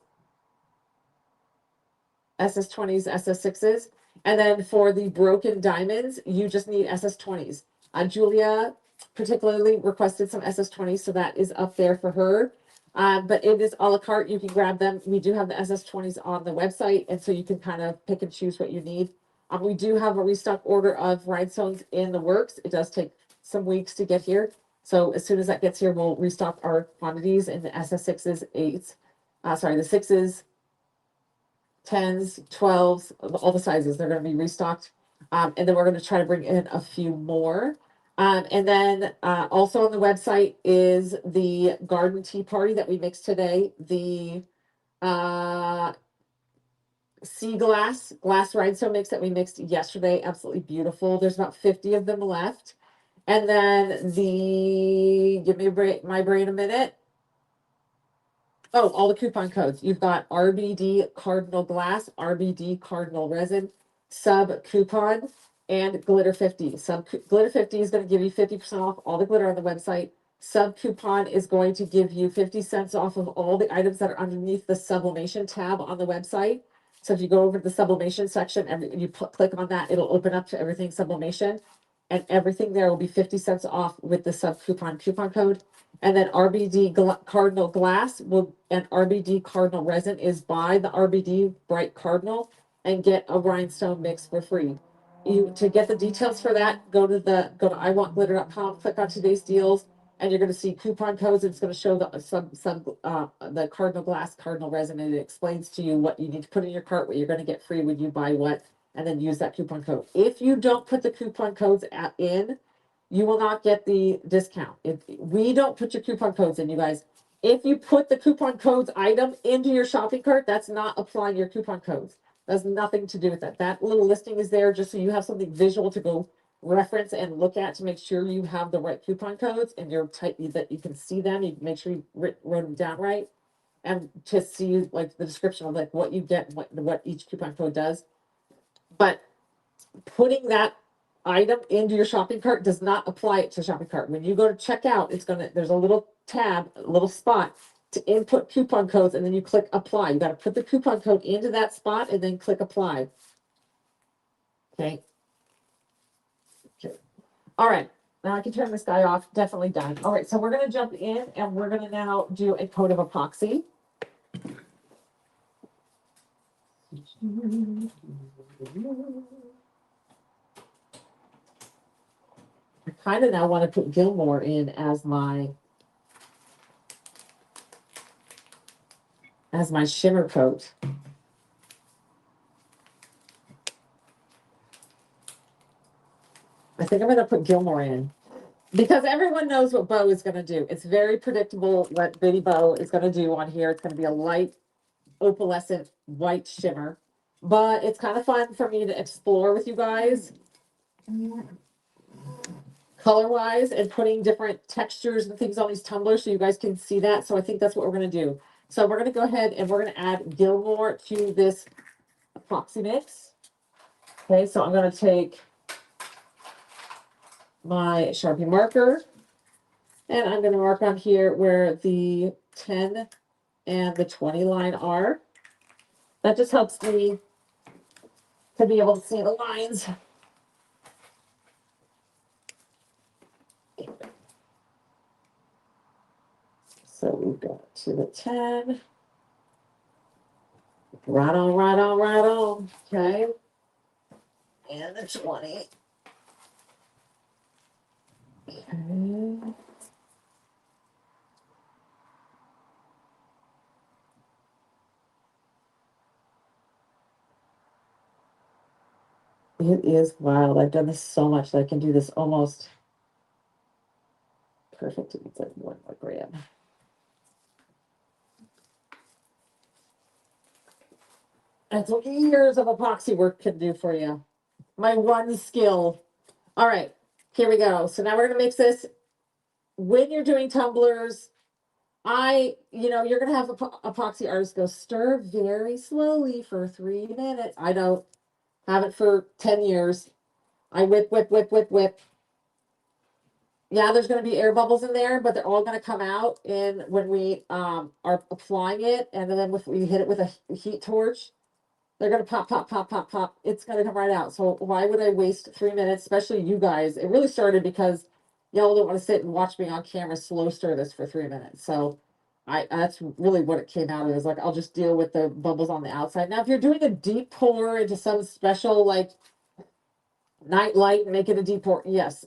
SS20s, SS6s. And then for the Broken Diamonds, you just need SS20s. Julia particularly requested some SS20s, so that is up there for her. But it is a la carte. You can grab them. We do have the SS20s on the website, and so you can kind of pick and choose what you need. We do have a restock order of rhinestones in the works. It does take some weeks to get here. So as soon as that gets here, we'll restock our quantities in the SS6s, 8s, the 6s, 10s, 12s, all the sizes. They're going to be restocked. And then we're going to try to bring in a few more. And then also on the website is the garden tea party that we mixed today. The sea glass rhinestone mix that we mixed yesterday. Absolutely beautiful. There's about 50 of them left. And then give me my brain a minute. Oh, all the coupon codes. You've got RBD Cardinal Glass, RBD Cardinal Resin, Sub Coupon, and Glitter 50. Glitter 50 is going to give you 50% off all the glitter on the website. Sub Coupon is going to give you 50 cents off of all the items that are underneath the sublimation tab on the website. So if you go over to the sublimation section and you click on that, it'll open up to everything sublimation. And everything there will be 50 cents off with the sub coupon code. And then RBD Cardinal Glass and RBD Cardinal Resin is buy the RBD Bright Cardinal and get a rhinestone mix for free. To get the details for that, go to iwantglitter.com, click on today's deals, and you're going to see coupon codes. It's going to show the Cardinal Glass, Cardinal Resin, and it explains to you what you need to put in your cart, what you're going to get free when you buy what, and then use that coupon code. If you don't put the coupon codes in, you will not get the discount. If we don't put your coupon codes in, you guys, if you put the coupon codes item into your shopping cart, that's not applying your coupon codes. That has nothing to do with that. That little listing is there just so you have something visual to go reference and look at to make sure you have the right coupon codes and you're tight that you can see them. You can make sure you wrote them down right, and to see like the description of like what you get, what each coupon code does. But putting that item into your shopping cart does not apply it to shopping cart. When you go to checkout, there's a little tab, a little spot to input coupon codes, and then you click apply. You got to put the coupon code into that spot and then click apply. Okay. All right. Now I can turn this guy off. Definitely done. All right. So we're going to jump in and we're going to now do a coat of epoxy. I kind of now want to put Gilmore in as my shimmer coat. I think I'm going to put Gilmore in because everyone knows what Bo is going to do. It's very predictable what Bitty Bo is going to do on here. It's going to be a light opalescent white shimmer, but it's kind of fun for me to explore with you guys color wise and putting different textures and things on these tumblers so you guys can see that. So I think that's what we're going to do. So we're going to go ahead and we're going to add Gilmore to this epoxy mix. Okay, so I'm going to take my Sharpie marker and I'm going to mark on here where the 10 and the 20 line are. That just helps me to be able to see the lines. So we've got to the 10. Right on, right on, right on. Okay. And the 20. Okay. It is wild. I've done this so much that I can do this almost perfect. It needs like 1 more gram. That's what years of epoxy work can do for you. My one skill. All right, here we go. So now we're gonna mix this. When you're doing tumblers, you're gonna have epoxy artists go stir very slowly for 3 minutes. I don't have it for 10 years. I whip, whip, whip, whip, whip. Yeah, there's gonna be air bubbles in there, but they're all gonna come out in when we are applying it, and then if we hit it with a heat torch, they're gonna pop, pop, pop, pop, pop. It's gonna come right out. So why would I waste 3 minutes, especially you guys? It really started because y'all don't want to sit and watch me on camera slow stir this for 3 minutes. So that's really what it came out of. Is like I'll just deal with the bubbles on the outside. Now, if you're doing a deep pour into some special like night light and make it a deep pour, yes,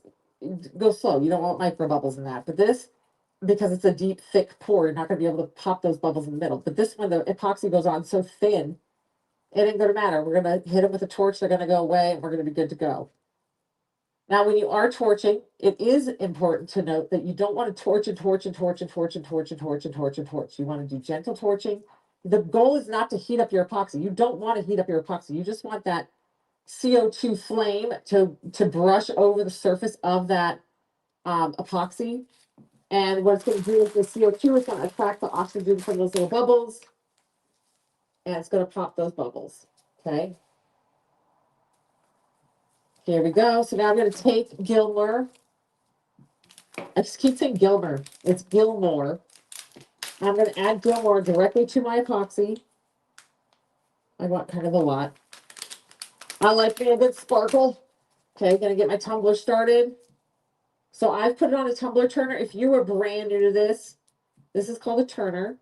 go slow. You don't want micro bubbles in that. But this, because it's a deep, thick pour, you're not gonna be able to pop those bubbles in the middle. But this one, the epoxy goes on so thin, it ain't gonna matter. We're gonna hit them with a torch, they're gonna go away, and we're gonna be good to go. Now, when you are torching, it is important to note that you don't want to torch and torch and torch and torch and torch and torch and torch and torch. You want to do gentle torching. The goal is not to heat up your epoxy. You don't want to heat up your epoxy. You just want that CO2 flame to brush over the surface of that epoxy. And what it's going to do is the CO2 is going to attract the oxygen from those little bubbles, and it's going to pop those bubbles. Okay. Here we go. So now I'm going to take Gilmore. I just keep saying Gilmer. It's Gilmore. I'm going to add Gilmore directly to my epoxy. I want kind of a lot. I like me a good sparkle. Okay, going to get my tumbler started. So I've put it on a tumbler turner. If you are brand new to this is called a turner.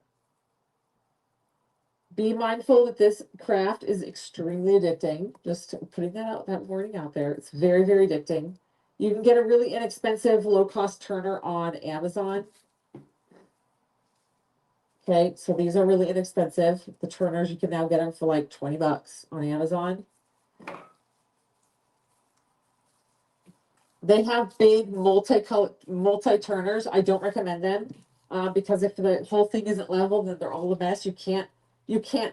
Be mindful that this craft is extremely addicting. Just putting that warning out there. It's very, very addicting. You can get a really inexpensive, low-cost turner on Amazon. Okay, so these are really inexpensive. The turners, you can now get them for like $20 on Amazon. They have big multi-turners. I don't recommend them because if the whole thing isn't level, then they're all a mess. You can't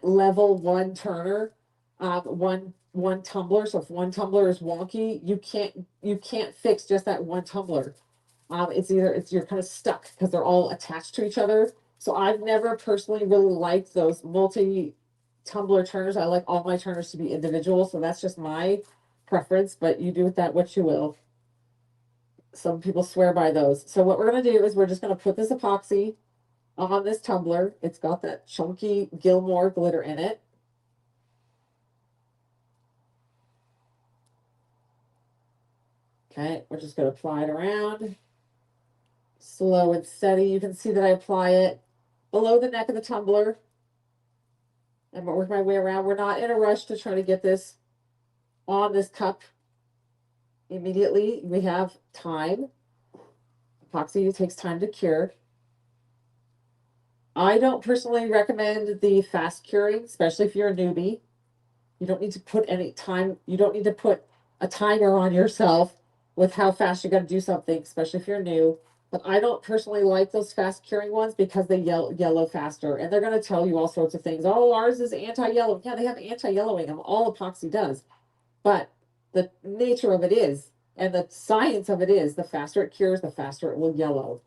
level one turner, one tumbler. So if one tumbler is wonky, you can't fix just that one tumbler. You're kind of stuck because they're all attached to each other. So I've never personally really liked those multi-tumbler turners. I like all my turners to be individual. So that's just my preference, but you do with that what you will. Some people swear by those. So what we're going to do is we're just going to put this epoxy on this tumbler. It's got that chunky Gilmore glitter in it. Okay, we're just going to apply it around. Slow and steady. You can see that I apply it below the neck of the tumbler. And work my way around. We're not in a rush to try to get this on this cup immediately. We have time. Epoxy takes time to cure. I don't personally recommend the fast curing, especially if you're a newbie. You don't need to put any time. You don't need to put a timer on yourself with how fast you're going to do something, especially if you're new. But I don't personally like those fast curing ones because they yellow faster. And they're going to tell you all sorts of things. Oh, ours is anti-yellow. Yeah, they have anti-yellowing. All epoxy does. But the nature of it is, and the science of it is, the faster it cures, the faster it will yellow.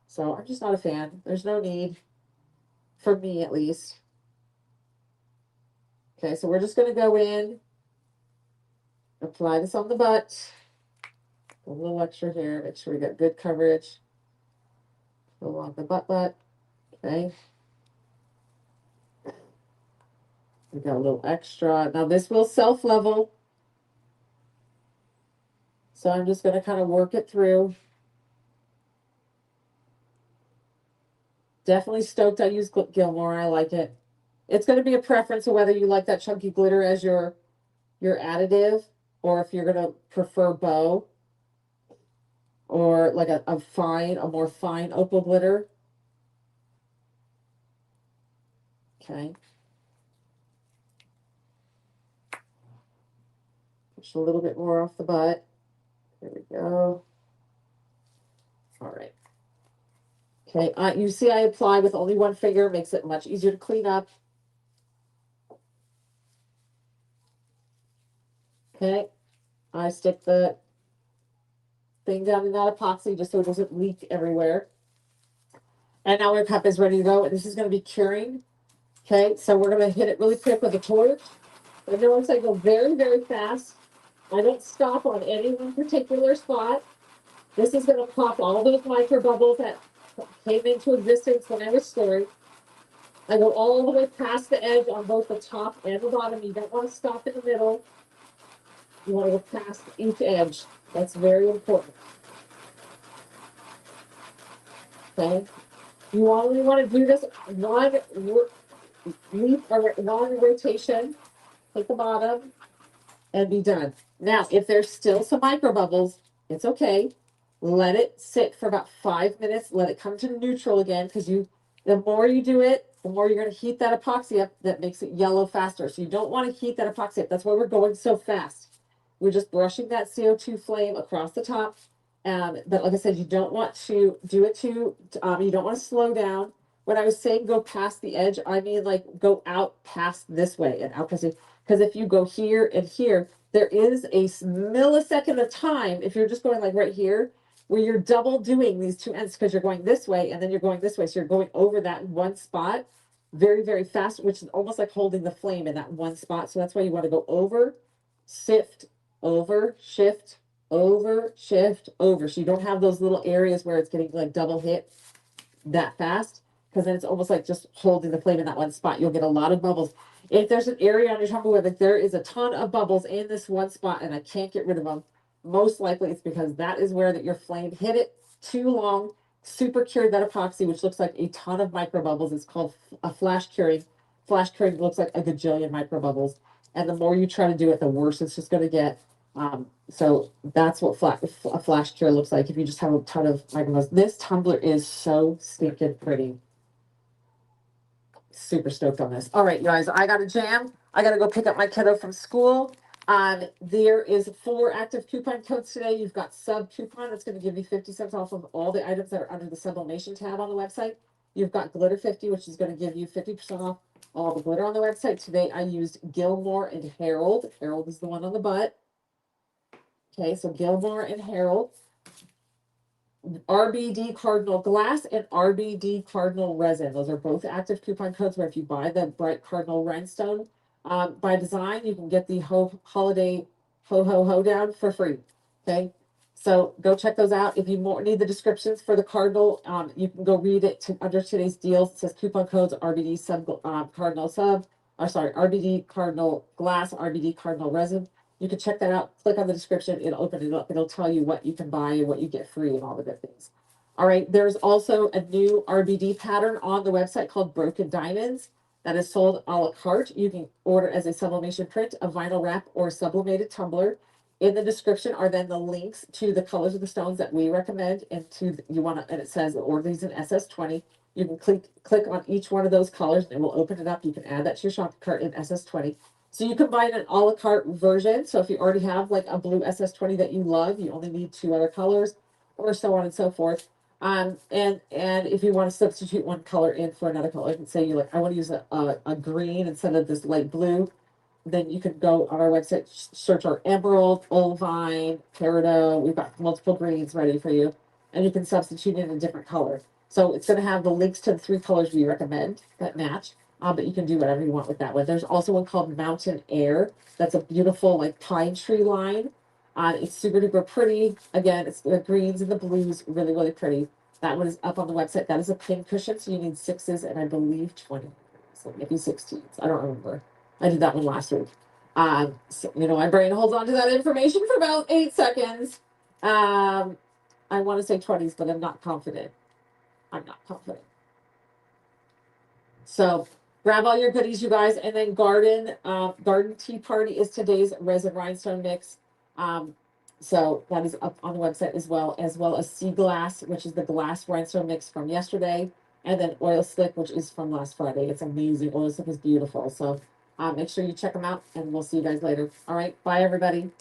So I'm just not a fan. There's no need, for me at least. Okay, so we're just going to go in, apply this on the butt. A little extra here, make sure we get good coverage. Along the butt. Okay. We got a little extra. Now this will self-level. So I'm just going to kind of work it through. Definitely stoked I use Gilmore. I like it. It's going to be a preference of whether you like that chunky glitter as your additive, or if you're going to prefer bow, or like a more fine opal glitter. Okay. Push a little bit more off the butt. There we go. All right. Okay, you see I apply with only one finger, makes it much easier to clean up. Okay, I stick the thing down in that epoxy just so it doesn't leak everywhere. And now our cup is ready to go, and this is going to be curing. Okay, so we're going to hit it really quick with a torch. And notice I go very, very fast. I don't stop on any one particular spot. This is going to pop all those micro bubbles that came into existence when I was stirring. I go all the way past the edge on both the top and the bottom. You don't want to stop in the middle. You want to go past each edge. That's very important. Okay. You only want to do this one leap or one rotation. Hit the bottom and be done. Now, if there's still some micro bubbles, it's okay. Let it sit for about 5 minutes. Let it come to neutral again, because the more you do it, the more you're going to heat that epoxy up. That makes it yellow faster. So you don't want to heat that epoxy up. That's why we're going so fast. We're just brushing that CO2 flame across the top. But like I said, you don't want to do it too, you don't want to slow down. When I was saying go past the edge, I mean like go out past this way and out past it. Because if you go here and here, there is a millisecond of time, if you're just going like right here, where you're double doing these two ends, because you're going this way and then you're going this way. So you're going over that one spot very, very fast, which is almost like holding the flame in that one spot. So that's why you want to go over, shift, over, shift, over, shift, over. So you don't have those little areas where it's getting like double hit that fast, because then it's almost like just holding the flame in that one spot. You'll get a lot of bubbles. If there's an area on your tumbler where there is a ton of bubbles in this one spot and I can't get rid of them, most likely it's because that is where that your flame hit it too long, super cured that epoxy, which looks like a ton of micro bubbles. It's called a flash curing. Flash curing looks like a gajillion micro bubbles. And the more you try to do it, the worse it's just going to get. So that's what a flash cure looks like if you just have a ton of micro bubbles. This tumbler is so stinking pretty. Super stoked on this. All right, you guys, I got a jam. I got to go pick up my kiddo from school. There is 4 active coupon codes today. You've got sub coupon that's going to give you 50 cents off of all the items that are under the sublimation tab on the website. You've got glitter 50, which is going to give you 50% off all the glitter on the website. Today I used Gilmore and Harold. Harold is the one on the butt. Okay, so Gilmore and Harold. RBD Cardinal Glass and RBD Cardinal Resin. Those are both active coupon codes where if you buy the bright Cardinal Rhinestone by design, you can get the holiday ho down for free. Okay, so go check those out. If you need the descriptions for the Cardinal, you can go read it under today's deals. It says coupon codes RBD sub Cardinal sub, or sorry, RBD Cardinal Glass, RBD Cardinal Resin. You can check that out. Click on the description. It'll open it up. It'll tell you what you can buy and what you get free and all the good things. All right. There's also a new RBD pattern on the website called Broken Diamonds that is sold a la carte. You can order as a sublimation print, a vinyl wrap, or sublimated tumbler. In the description are then the links to the colors of the stones that we recommend, and and it says order these in SS20. You can click on each one of those colors and it will open it up. You can add that to your shopping cart in SS20. So you can buy an a la carte version. So if you already have like a blue SS20 that you love, you only need 2 other colors, or so on and so forth. And if you want to substitute one color in for another color, like say you I want to use a green instead of this light blue, then you can go on our website, search our emerald, olivine, peridot. We've got multiple greens ready for you, and you can substitute in a different color. So it's going to have the links to the 3 colors we recommend that match. But you can do whatever you want with that one. There's also one called Mountain Air. That's a beautiful like pine tree line. It's super duper pretty. Again, it's the greens and the blues, really, really pretty. That one is up on the website. That is a pin cushion, so you need 6s and I believe 20. So maybe 16s. I don't remember. I did that one last week. So, my brain holds on to that information for about 8 seconds. I want to say 20s, but I'm not confident. So grab all your goodies, you guys, and then garden tea party is today's resin rhinestone mix. So that is up on the website as well as sea glass, which is the glass rhinestone mix from yesterday, and then oil slick, which is from last Friday. It's amazing. Oil slick is beautiful. So make sure you check them out, and we'll see you guys later. All right, bye everybody.